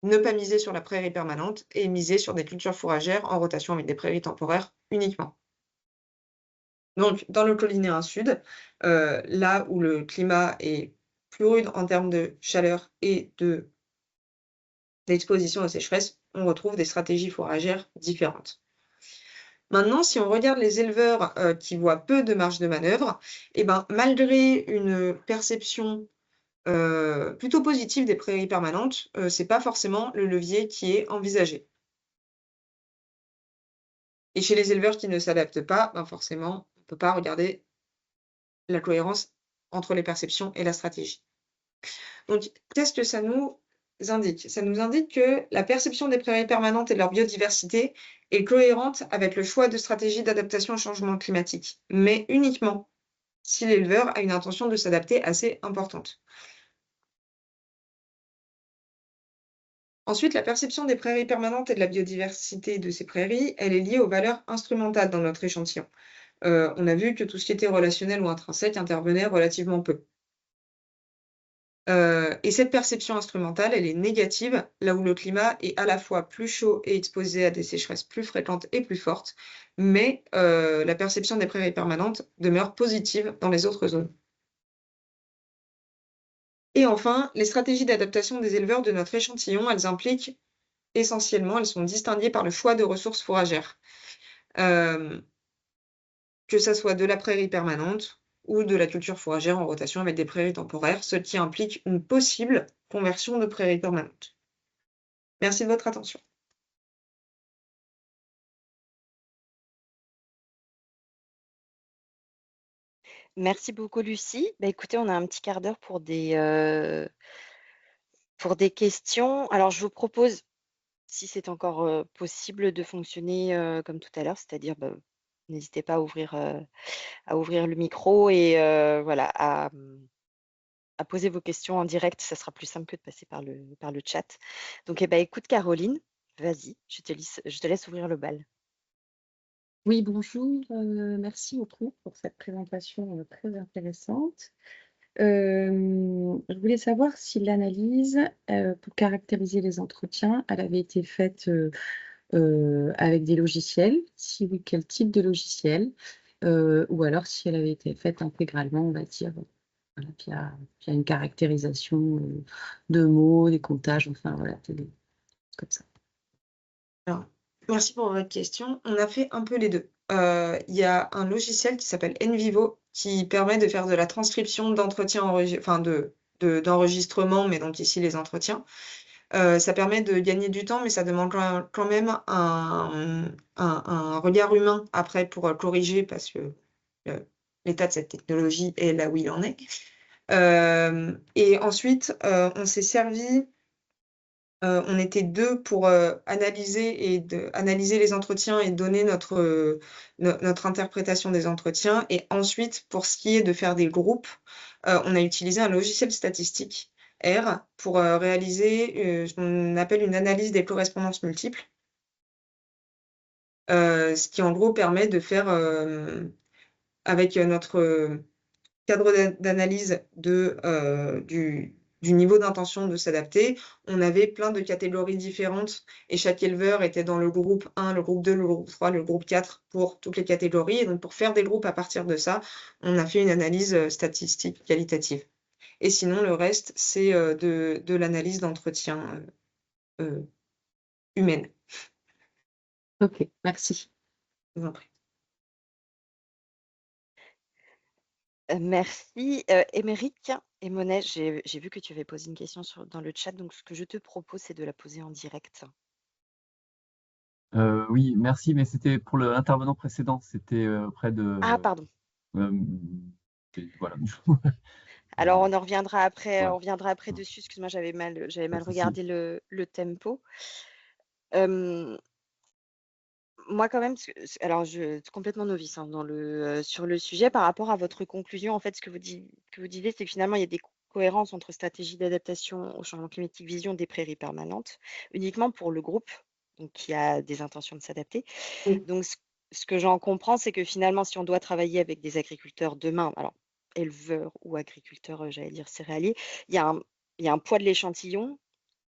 ne pas miser sur la prairie permanente et miser sur des cultures fourragères en rotation avec des prairies temporaires uniquement. Donc, dans le Colinéen sud, là où le climat est plus rude en termes de chaleur et de d'exposition aux sécheresses, on retrouve des stratégies fourragères différentes. Maintenant, si on regarde les éleveurs qui voient peu de marge de manœuvre, eh ben, malgré une perception plutôt positive des prairies permanentes, ce n'est pas forcément le levier qui est envisagé. Et chez les éleveurs qui ne s'adaptent pas, ben forcément, on ne peut pas regarder la cohérence entre les perceptions et la stratégie. Donc, qu'est-ce que ça nous indique? Ça nous indique que la perception des prairies permanentes et de leur biodiversité est cohérente avec le choix de stratégie d'adaptation au changement climatique, mais uniquement si l'éleveur a une intention de s'adapter assez importante. Ensuite, la perception des prairies permanentes et de la biodiversité de ces prairies, elle est liée aux valeurs instrumentales dans notre échantillon. On a vu que tout ce qui était relationnel ou intrinsèque intervenait relativement peu. Et cette perception instrumentale, elle est négative, là où le climat est à la fois plus chaud et exposé à des sécheresses plus fréquentes et plus fortes, mais la perception des prairies permanentes demeure positive dans les autres zones. Et enfin, les stratégies d'adaptation des éleveurs de notre échantillon, elles impliquent essentiellement, elles sont distinguées par le choix de ressources fourragères. Que ça soit de la prairie permanente ou de la culture fourragère en rotation avec des prairies temporaires, ce qui implique une possible conversion de prairies permanentes. Merci de votre attention. Merci beaucoup, Lucie. Bah, écoutez, on a un petit quart d'heure pour des questions. Alors, je vous propose, si c'est encore possible, de fonctionner comme tout à l'heure, c'est-à-dire, bah, n'hésitez pas à ouvrir le micro et voilà, à poser vos questions en direct. Ça sera plus simple que de passer par le chat. Donc, eh ben, écoute, Caroline, vas-y, je te laisse ouvrir le bal. Oui, bonjour. Merci beaucoup pour cette présentation très intéressante. Je voulais savoir si l'analyse pour caractériser les entretiens, elle avait été faite avec des logiciels, si oui, quel type de logiciel, ou alors si elle avait été faite intégralement, on va dire, voilà, via une caractérisation de mots, des comptages, enfin voilà, comme ça. Alors, merci pour votre question. On a fait un peu les deux. Il y a un logiciel qui s'appelle NVivo qui permet de faire de la transcription d'entretiens, d'enregistrement, mais donc ici les entretiens. Ça permet de gagner du temps, mais ça demande quand même un regard humain après pour corriger parce que l'état de cette technologie est là où il en est. Et ensuite, on s'est servi. On était deux pour analyser les entretiens et donner notre interprétation des entretiens. Et ensuite, pour ce qui est de faire des groupes, on a utilisé un logiciel statistique, R, pour réaliser ce qu'on appelle une analyse des correspondances multiples. Ce qui, en gros, permet de faire, avec notre cadre d'analyse du niveau d'intention de s'adapter, on avait plein de catégories différentes et chaque éleveur était dans le groupe 1, le groupe 2, le groupe 3, le groupe 4 pour toutes les catégories. Et donc, pour faire des groupes à partir de ça, on a fait une analyse statistique qualitative. Et sinon, le reste, c'est de l'analyse d'entretien humaine. Ok, merci. Je vous en prie. Merci. Émeric et Monet, j'ai vu que tu avais posé une question dans le chat, donc ce que je te propose, c'est de la poser en direct. Oui, merci, mais c'était pour l'intervenant précédent, c'était auprès de... Ah, pardon. Voilà. Alors, on en reviendra après, Ouais. on reviendra après dessus. Excuse-moi, j'avais mal Pas de souci. regardé le tempo. Moi, quand même, alors je suis complètement novice hein, sur le sujet par rapport à votre conclusion. En fait, ce que vous disiez, c'est que finalement, il y a des cohérences entre stratégie d'adaptation au changement climatique, vision des prairies permanentes, uniquement pour le groupe donc, qui a des intentions de s'adapter. Oui. Donc, ce que j'en comprends, c'est que finalement, si on doit travailler avec des agriculteurs demain, alors éleveurs ou agriculteurs, j'allais dire céréaliers, il y a un poids de l'échantillon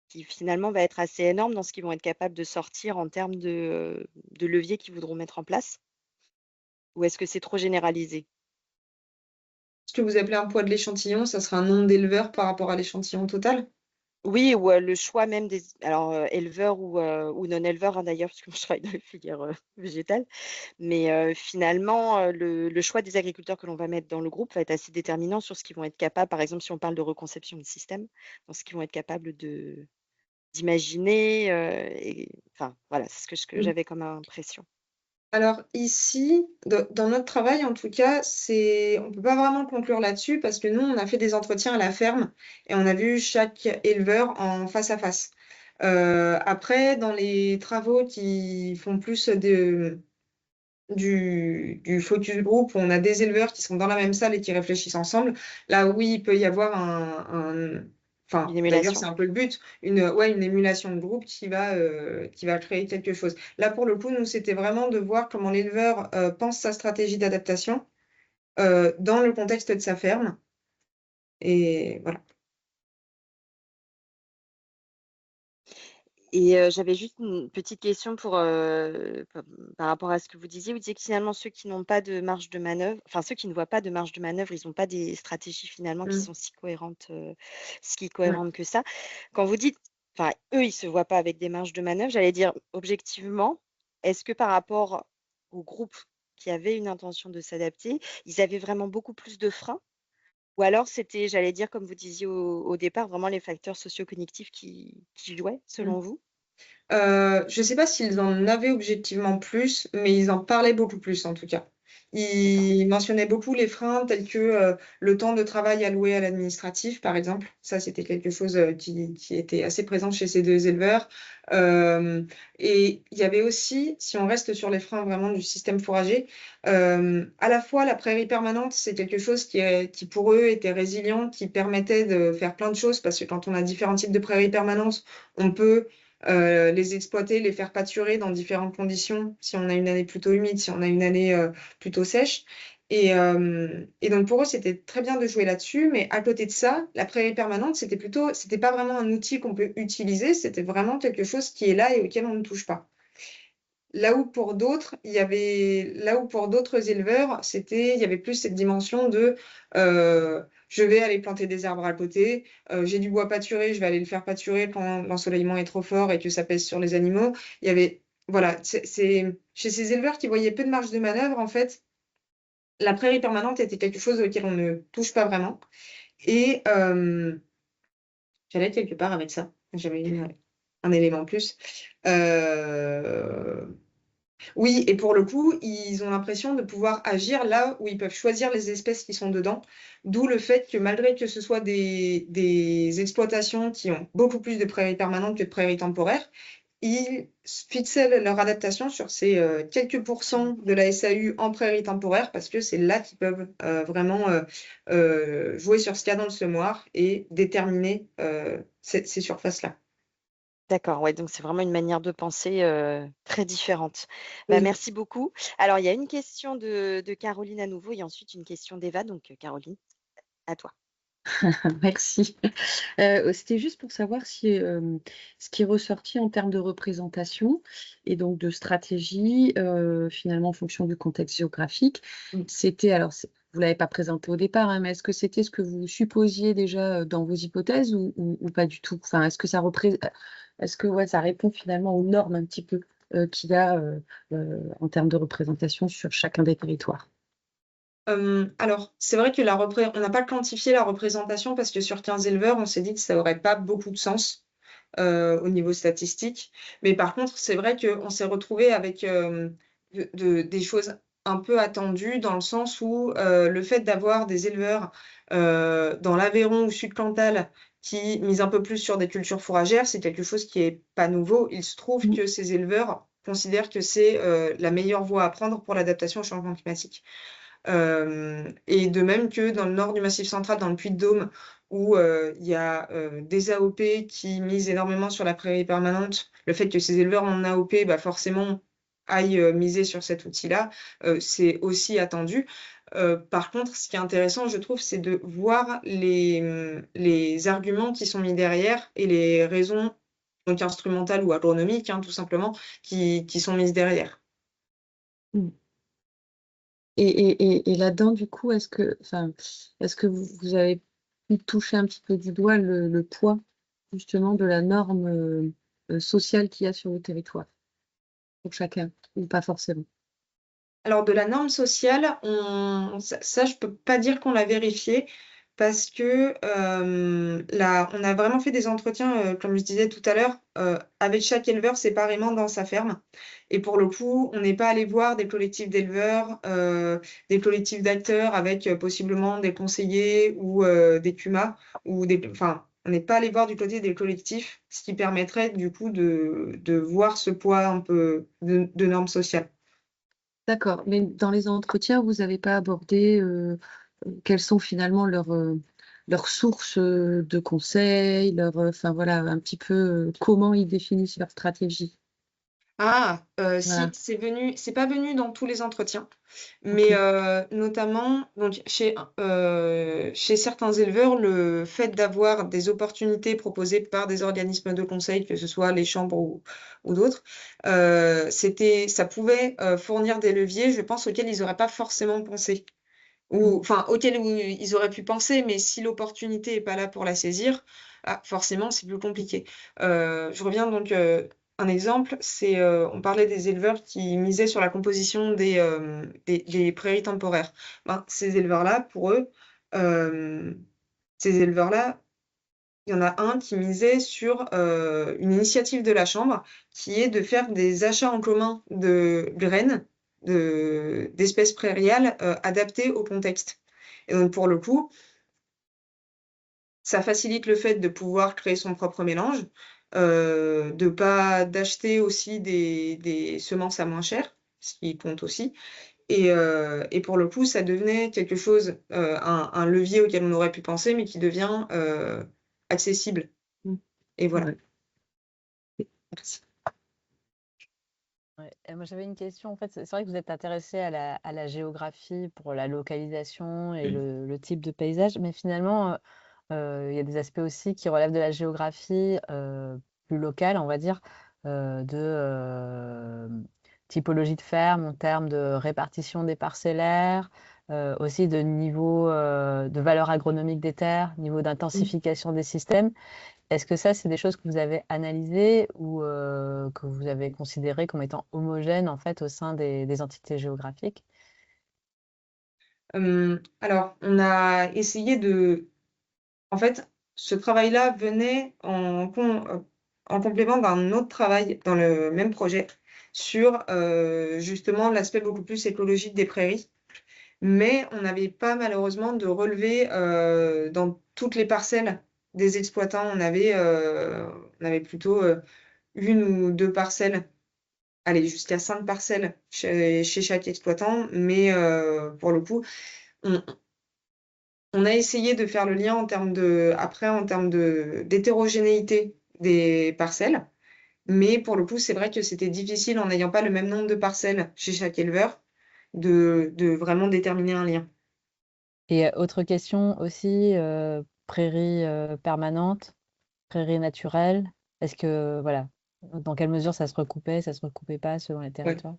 qui finalement va être assez énorme dans ce qu'ils vont être capables de sortir en termes de leviers qu'ils voudront mettre en place? Ou est-ce que c'est trop généralisé? Ce que vous appelez un poids de l'échantillon, ça sera un nombre d'éleveurs par rapport à l'échantillon total? Oui, ou le choix même des alors, éleveurs ou non éleveurs, hein, d'ailleurs, parce que moi je travaille dans la filière, végétale. Mais, finalement, le choix des agriculteurs que l'on va mettre dans le groupe va être assez déterminant sur ce qu'ils vont être capables, par exemple, si on parle de reconception de système, dans ce qu'ils vont être capables d'imaginer, et enfin, voilà, c'est ce que Mmh. j'avais comme impression. Alors ici, dans notre travail en tout cas, on peut pas vraiment conclure là-dessus parce que nous, on a fait des entretiens à la ferme et on a vu chaque éleveur en face à face. Après, dans les travaux qui font plus du focus group, où on a des éleveurs qui sont dans la même salle et qui réfléchissent ensemble, là oui, il peut y avoir Une d'ailleurs, c'est émulation. un peu le but, une émulation de groupe qui va créer quelque chose. Là, pour le coup, nous, c'était vraiment de voir comment l'éleveur pense sa stratégie d'adaptation dans le contexte de sa ferme. Et voilà. Et j'avais juste une petite question pour, par rapport à ce que vous disiez. Vous disiez que finalement ceux qui n'ont pas de marge de manœuvre, enfin ceux qui ne voient pas de marge de manœuvre, ils n'ont pas des stratégies finalement qui Mmh. sont si Ouais. cohérentes que ça. Quand vous dites, enfin eux, ils se voient pas avec des marges de manœuvre, j'allais dire objectivement, est-ce que par rapport au groupe qui avait une intention de s'adapter, ils avaient vraiment beaucoup plus de freins? Ou alors c'était, j'allais dire, comme vous disiez au départ, vraiment les facteurs socio-cognitifs qui jouaient Mmh. selon vous? Je sais pas s'ils en avaient objectivement plus, mais ils en parlaient beaucoup plus en tout cas. D'accord. Ils mentionnaient beaucoup les freins tels que, le temps de travail alloué à l'administratif, par exemple. Ça, c'était quelque chose, qui était assez présent chez ces 2 éleveurs. Hem Et il y avait aussi, si on reste sur les freins vraiment du système fourrager, à la fois la prairie permanente, c'est quelque chose qui pour eux était résilient, qui permettait de faire plein de choses parce que quand on a différents types de prairies permanentes, on peut les exploiter, les faire pâturer dans différentes conditions, si on a une année plutôt humide, si on a une année plutôt sèche. Et donc pour eux, c'était très bien de jouer là-dessus, mais à côté de ça, la prairie permanente, c'était pas vraiment un outil qu'on peut utiliser, c'était vraiment quelque chose qui est là et auquel on ne touche pas. Là où pour d'autres éleveurs, il y avait plus cette dimension de, je vais aller planter des arbres à côté, j'ai du bois pâturé, je vais aller le faire pâturer quand l'ensoleillement est trop fort et que ça pèse sur les animaux. Il y avait Voilà, c'est chez ces éleveurs qui voyaient peu de marge de manœuvre, en fait, la prairie permanente était quelque chose auquel on ne touche pas vraiment et j'allais quelque part avec ça. J'avais un élément en plus. Heu Oui, et pour le coup, ils ont l'impression de pouvoir agir là où ils peuvent choisir les espèces qui sont dedans. D'où le fait que malgré que ce soit des exploitations qui ont beaucoup plus de prairies permanentes que de prairies temporaires, ils ficellent leur adaptation sur ces, quelques pourcents de la SAU en prairies temporaires parce que c'est là qu'ils peuvent, vraiment, jouer sur ce qu'il y a dans le semoir et déterminer, ces surfaces-là. D'accord, ouais, donc c'est vraiment une manière de penser, très différente. Bah, Oui. merci beaucoup. Alors il y a une question de Caroline à nouveau et ensuite une question d'Eva, donc Caroline, à toi. Merci. C'était juste pour savoir si, ce qui est ressorti en termes de représentation et donc de stratégie, finalement en fonction du contexte géographique, Mmh. c'était alors vous l'avez pas présenté au départ, hein, mais est-ce que c'était ce que vous supposiez déjà, dans vos hypothèses ou pas du tout? Enfin, est-ce que ouais, ça répond finalement aux normes un petit peu, qu'il y a, en termes de représentation sur chacun des territoires? Alors, c'est vrai que on n'a pas quantifié la représentation parce que sur 15 éleveurs, on s'est dit que ça aurait pas beaucoup de sens, au niveau statistique. Mais par contre, c'est vrai qu'on s'est retrouvé avec, des choses un peu attendues dans le sens où, le fait d'avoir des éleveurs, dans l'Aveyron ou Sud Cantal qui misent un peu plus sur des cultures fourragères, c'est quelque chose qui est pas nouveau. Il se trouve Mmh. que ces éleveurs considèrent que c'est, la meilleure voie à prendre pour l'adaptation au changement climatique. Et de même que dans le nord du Massif central, dans le Puy-de-Dôme, où, il y a, des AOP qui misent énormément sur la prairie permanente, le fait que ces éleveurs en AOP, bah, forcément aillent, miser sur cet outil-là, c'est aussi attendu. Par contre, ce qui est intéressant, je trouve, c'est de voir les arguments qui sont mis derrière et les raisons, donc instrumentales ou agronomiques, hein, tout simplement, qui sont mises derrière. Mmh. Et là-dedans, du coup, est-ce que vous avez pu toucher un petit peu du doigt le poids justement de la norme sociale qu'il y a sur le territoire pour chacun, ou pas forcément? Alors, de la norme sociale, ça, je peux pas dire qu'on l'a vérifié parce que là, on a vraiment fait des entretiens, comme je disais tout à l'heure, avec chaque éleveur séparément dans sa ferme. Et pour le coup, on n'est pas allé voir des collectifs d'éleveurs, des collectifs d'acteurs avec possiblement des conseillers ou des CUMA, enfin, on n'est pas allé voir du côté des collectifs, ce qui permettrait du coup de voir ce poids un peu de normes sociales. D'accord, mais dans les entretiens, vous n'avez pas abordé quelles sont finalement leurs sources de conseils, enfin voilà, un petit peu comment ils définissent leur stratégie. Ah, si, Voilà, c'est pas venu dans tous les entretiens, ok. mais notamment donc chez certains éleveurs, le fait d'avoir des opportunités proposées par des organismes de conseil, que ce soit les chambres ou d'autres, ça pouvait fournir des leviers, je pense, auxquels ils n'auraient pas forcément pensé. Ou enfin auxquels ils auraient pu penser, mais si l'opportunité est pas là pour la saisir, forcément c'est plus compliqué. Je reviens donc un exemple, c'est on parlait des éleveurs qui misaient sur la composition des prairies temporaires. Ben, ces éleveurs-là, pour eux, ces éleveurs-là, il y en a un qui misait sur une initiative de la Chambre qui est de faire des achats en commun de graines d'espèces prairiales adaptées au contexte. Et donc, pour le coup, ça facilite le fait de pouvoir créer son propre mélange, d'acheter aussi des semences à moins cher, ce qui compte aussi. Et pour le coup, ça devenait quelque chose, un levier auquel on aurait pu penser, mais qui devient accessible. Mm. Et voilà. Ouais. Merci. Ouais. Et moi, j'avais une question. En fait, c'est vrai que vous êtes intéressé à la géographie pour la localisation et Oui. le type de paysage, mais finalement, il y a des aspects aussi qui relèvent de la géographie plus locale, on va dire, de typologie de ferme en termes de répartition des parcellaires, aussi de niveau de valeur agronomique des terres, niveau d'intensification des systèmes. Est-ce que ça, c'est des choses que vous avez analysées ou que vous avez considérées comme étant homogènes en fait au sein des entités géographiques? Alors, on a essayé en fait, ce travail-là venait en complément d'un autre travail dans le même projet sur justement l'aspect beaucoup plus écologique des prairies. Mais on n'avait pas malheureusement de relevé dans toutes les parcelles des exploitants. On avait plutôt une ou deux parcelles, allez, jusqu'à 5 parcelles chez chaque exploitant. Mais pour le coup, on, on a essayé de faire le lien en termes d'hétérogénéité des parcelles. Mais pour le coup, c'est vrai que c'était difficile en n'ayant pas le même nombre de parcelles chez chaque éleveur de vraiment déterminer un lien. Et autre question aussi, prairies permanentes, prairies naturelles. Est-ce que, voilà, dans quelle mesure ça se recoupait pas selon les Ouais. territoires?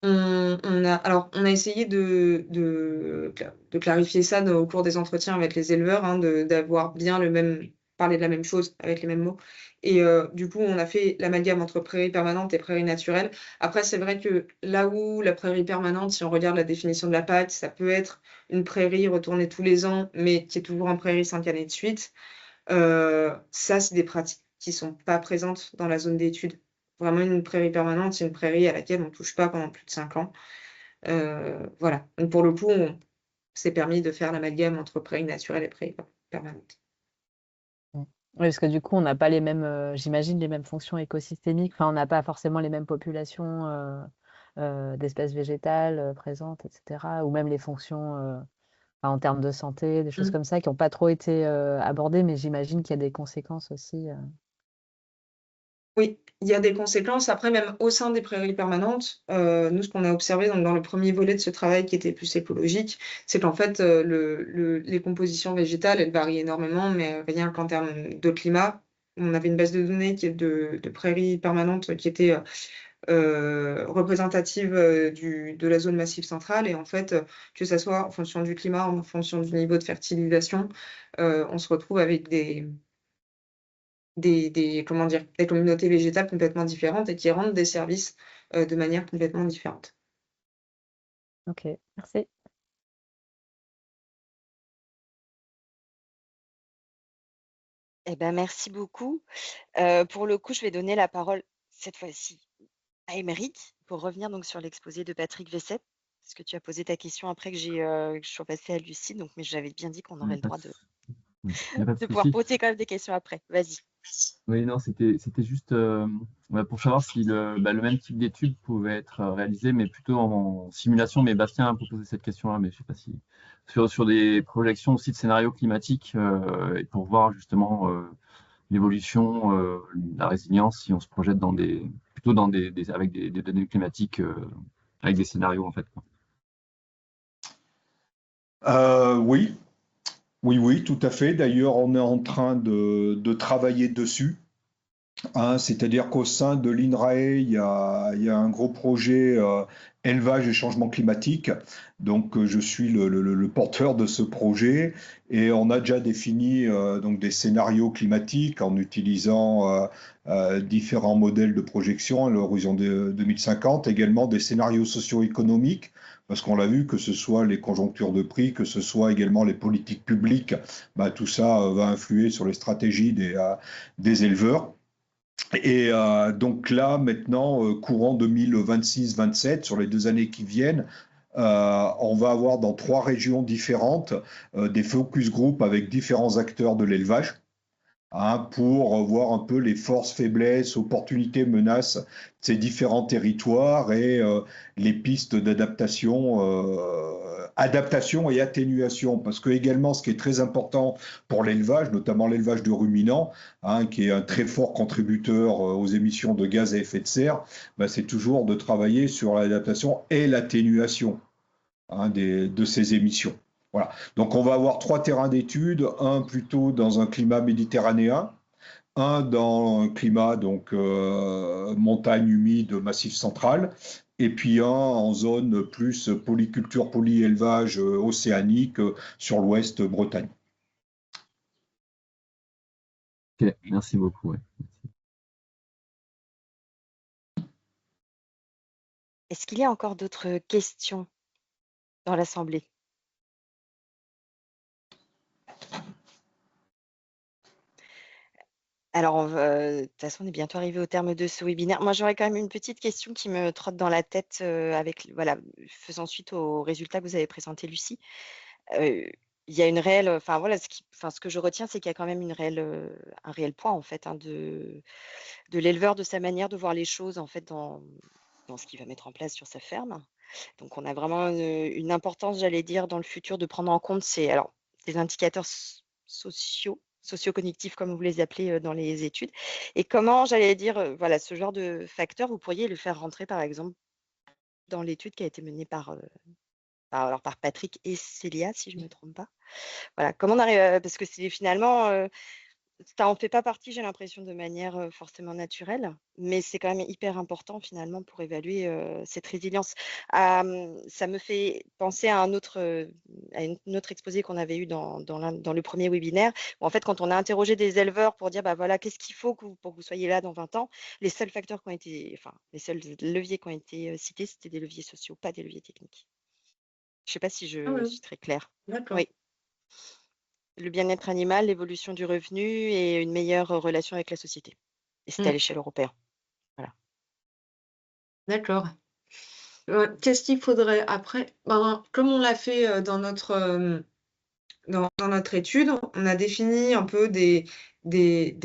Alors, on a essayé de clarifier ça au cours des entretiens avec les éleveurs, hein, d'avoir bien parler de la même chose avec les mêmes mots. Et du coup, on a fait l'amalgame entre prairie permanente et prairie naturelle. Après, c'est vrai que là où la prairie permanente, si on regarde la définition de la PAC, ça peut être une prairie retournée tous les ans, mais qui est toujours en prairie 5 années de suite. Ça, c'est des pratiques qui sont pas présentes dans la zone d'étude. Vraiment, une prairie permanente, c'est une prairie à laquelle on ne touche pas pendant plus de 5 ans. Voilà. Donc, pour le coup, on s'est permis de faire l'amalgame entre prairie naturelle et prairie permanente. Mm. Oui, parce que du coup, on n'a pas les mêmes, j'imagine, les mêmes fonctions écosystémiques. Enfin, on n'a pas forcément les mêmes populations d'espèces végétales présentes, etc. Ou même les fonctions enfin, en termes de santé, des choses Mm. comme ça qui n'ont pas trop été abordées, mais j'imagine qu'il y a des conséquences aussi. Oui, il y a des conséquences. Après, même au sein des prairies permanentes, nous, ce qu'on a observé dans le premier volet de ce travail qui était plus écologique, c'est qu'en fait, les compositions végétales, elles varient énormément, mais rien qu'en termes de climat. On avait une base de données de prairies permanentes qui était représentative de la zone massive centrale. Et en fait, que ça soit en fonction du climat, en fonction du niveau de fertilisation, on se retrouve avec comment dire, des communautés végétales complètement différentes et qui rendent des services de manière complètement différente. Ok, merci. Eh ben, merci beaucoup. Pour le coup, je vais donner la parole cette fois-ci à Émeric pour revenir donc sur l'exposé de Patrick Vessette, parce que tu as posé ta question après que je sois passée à Lucie, donc mais j'avais bien dit qu'on Il n'y aurait a le pas de droit il y a pas de de pouvoir souci. poser quand même des questions après. Vas-y. Oui, non, c'était juste pour savoir si le même type d'étude pouvait être réalisé, mais plutôt en simulation. Mais Bastien a proposé cette question-là, mais je sais pas si sur des projections aussi de scénarios climatiques et pour voir justement l'évolution, la résilience, si on se projette plutôt dans avec des données climatiques, avec des scénarios en fait, quoi. Oui, oui, tout à fait. D'ailleurs, on est en train de travailler dessus. Hein, c'est-à-dire qu'au sein de l'INRAE, il y a un gros projet élevage et changement climatique. Donc, je suis le porteur de ce projet et on a déjà défini donc des scénarios climatiques en utilisant différents modèles de projection à l'horizon de 2050, également des scénarios socio-économiques, parce qu'on l'a vu, que ce soit les conjonctures de prix, que ce soit également les politiques publiques, bah, tout ça va influer sur les stratégies des éleveurs. Et donc là, maintenant, courant 2026-27, sur les 2 années qui viennent, on va avoir dans 3 régions différentes des focus group avec différents acteurs de l'élevage, hein, pour voir un peu les forces, faiblesses, opportunités, menaces de ces différents territoires et les pistes adaptation et atténuation. Parce que également, ce qui est très important pour l'élevage, notamment l'élevage de ruminants, hein, qui est un très fort contributeur aux émissions de gaz à effet de serre, bah, c'est toujours de travailler sur l'adaptation et l'atténuation, hein, de ces émissions. Voilà. Donc on va avoir 3 terrains d'études, un plutôt dans un climat méditerranéen, un dans un climat donc montagne humide, massif central, et puis un en zone plus polyculture, polyélevage océanique sur l'ouest Bretagne. Ok, merci beaucoup. Ouais. Est-ce qu'il y a encore d'autres questions dans l'Assemblée? Alors, de toute façon, on est bientôt arrivé au terme de ce webinaire. Moi, j'aurais quand même une petite question qui me trotte dans la tête, voilà, faisant suite aux résultats que vous avez présentés, Lucie. Il y a une réelle, enfin voilà, ce que je retiens, c'est qu'il y a quand même un réel poids en fait, hein, de l'éleveur, de sa manière de voir les choses en fait dans ce qu'il va mettre en place sur sa ferme. Donc on a vraiment une importance, j'allais dire, dans le futur de prendre en compte ces indicateurs socio-cognitifs comme vous les appelez dans les études. Et comment, j'allais dire, voilà, ce genre de facteur, vous pourriez le faire rentrer par exemple dans l'étude qui a été menée par Patrick et Célia, si je ne me trompe pas. Voilà, comment on arrive, parce que c'est finalement, ça en fait pas partie, j'ai l'impression, de manière forcément naturelle, mais c'est quand même hyper important finalement pour évaluer cette résilience. Ça me fait penser à à une autre exposé qu'on avait eu dans le premier webinaire, où en fait, quand on a interrogé des éleveurs pour dire, bah voilà, qu'est-ce qu'il faut pour que vous soyez là dans 20 ans, les seuls facteurs qui ont été, enfin, les seuls leviers qui ont été cités, c'était des leviers sociaux, pas des leviers techniques. Je ne sais pas si Ah je ouais, suis très claire. d'accord. Oui. Le bien-être animal, l'évolution du revenu et une meilleure relation avec la société. Et c'était à l'échelle européenne. Voilà. D'accord. Qu'est-ce qu'il faudrait après? Ben, comme on l'a fait dans notre étude, on a défini un peu des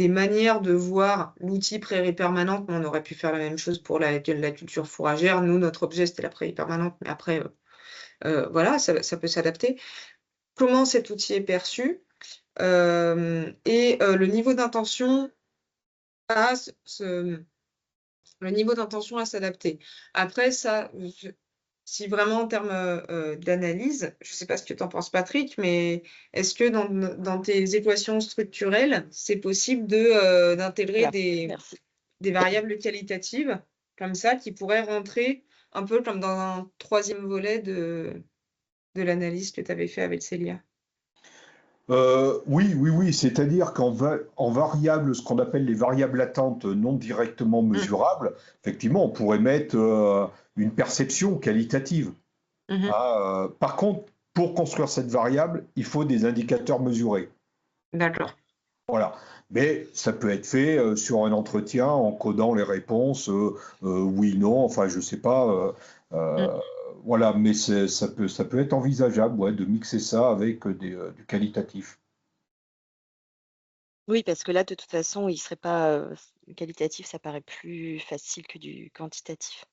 manières de voir l'outil prairie permanente, mais on aurait pu faire la même chose pour la culture fourragère. Nous, notre objet, c'était la prairie permanente, mais après, voilà, ça peut s'adapter. Comment cet outil est perçu et le niveau d'intention à s'adapter. Après, ça, si vraiment en termes d'analyse, je ne sais pas ce que tu en penses, Patrick, mais est-ce que dans tes équations structurelles, c'est possible d'intégrer Voilà. Merci. des variables qualitatives comme ça qui pourraient rentrer un peu comme dans un 3e volet de l'analyse que tu avais fait avec Célia? Oui. C'est-à-dire en variable, ce qu'on appelle les variables latentes non directement mesurables, effectivement, on pourrait mettre une perception qualitative. Mhm. Par contre, pour construire cette variable, il faut des indicateurs mesurés. D'accord. Voilà. Mais ça peut être fait sur un entretien en codant les réponses oui, non, enfin, je sais pas. Voilà, mais ça peut être envisageable, ouais, de mixer ça avec du qualitatif. Oui, parce que là, de toute façon, il serait pas qualitatif, ça paraît plus facile que du quantitatif.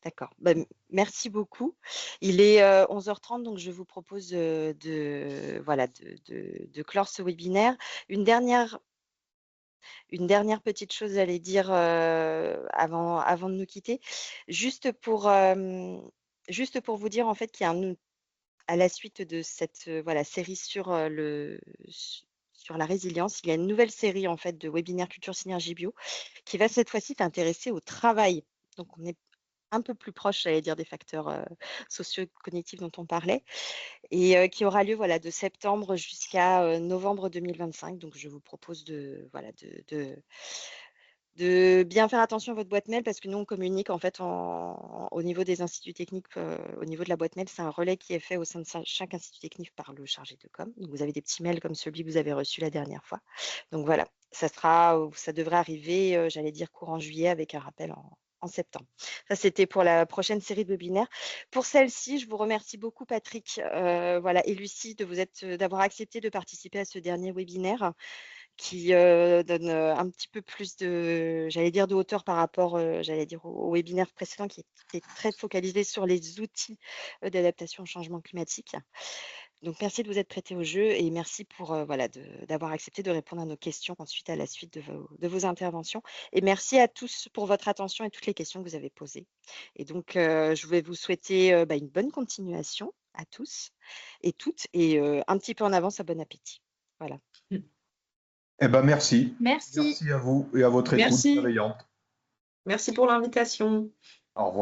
D'accord. Bah, merci beaucoup. Il est 11h30, donc je vous propose voilà, de clore ce webinaire. Une dernière petite chose, j'allais dire, avant de nous quitter. Juste pour vous dire, en fait, qu'il y a à la suite de cette voilà, série sur la résilience, il y a une nouvelle série en fait de webinaires Culture Synergie Bio qui va cette fois-ci s'intéresser au travail. Donc on est un peu plus proche, j'allais dire, des facteurs socio-cognitifs dont on parlait, et qui aura lieu voilà, de septembre jusqu'à novembre 2025. Donc je vous propose voilà, de bien faire attention à votre boîte mail parce que nous, on communique en fait au niveau des instituts techniques, au niveau de la boîte mail, c'est un relais qui est fait au sein de chaque institut technique par le chargé de com. Donc, vous avez des petits mails comme celui que vous avez reçu la dernière fois. Donc voilà, ça devrait arriver, j'allais dire, courant juillet avec un rappel en septembre. Ça, c'était pour la prochaine série de webinaires. Pour celle-ci, je vous remercie beaucoup, Patrick voilà, et Lucie, d'avoir accepté de participer à ce dernier webinaire qui donne un petit peu plus j'allais dire, de hauteur par rapport, j'allais dire, au webinaire précédent qui était très focalisé sur les outils d'adaptation au changement climatique. Donc, merci de vous être prêté au jeu et merci pour voilà, d'avoir accepté de répondre à nos questions ensuite à la suite de vos interventions. Et merci à tous pour votre attention et toutes les questions que vous avez posées. Et donc, je vais vous souhaiter une bonne continuation à tous et toutes et un petit peu en avance à bon appétit. Voilà. Eh ben, merci. Merci. Merci à vous et à votre écoute Merci. bienveillante. Merci pour l'invitation. Au revoir.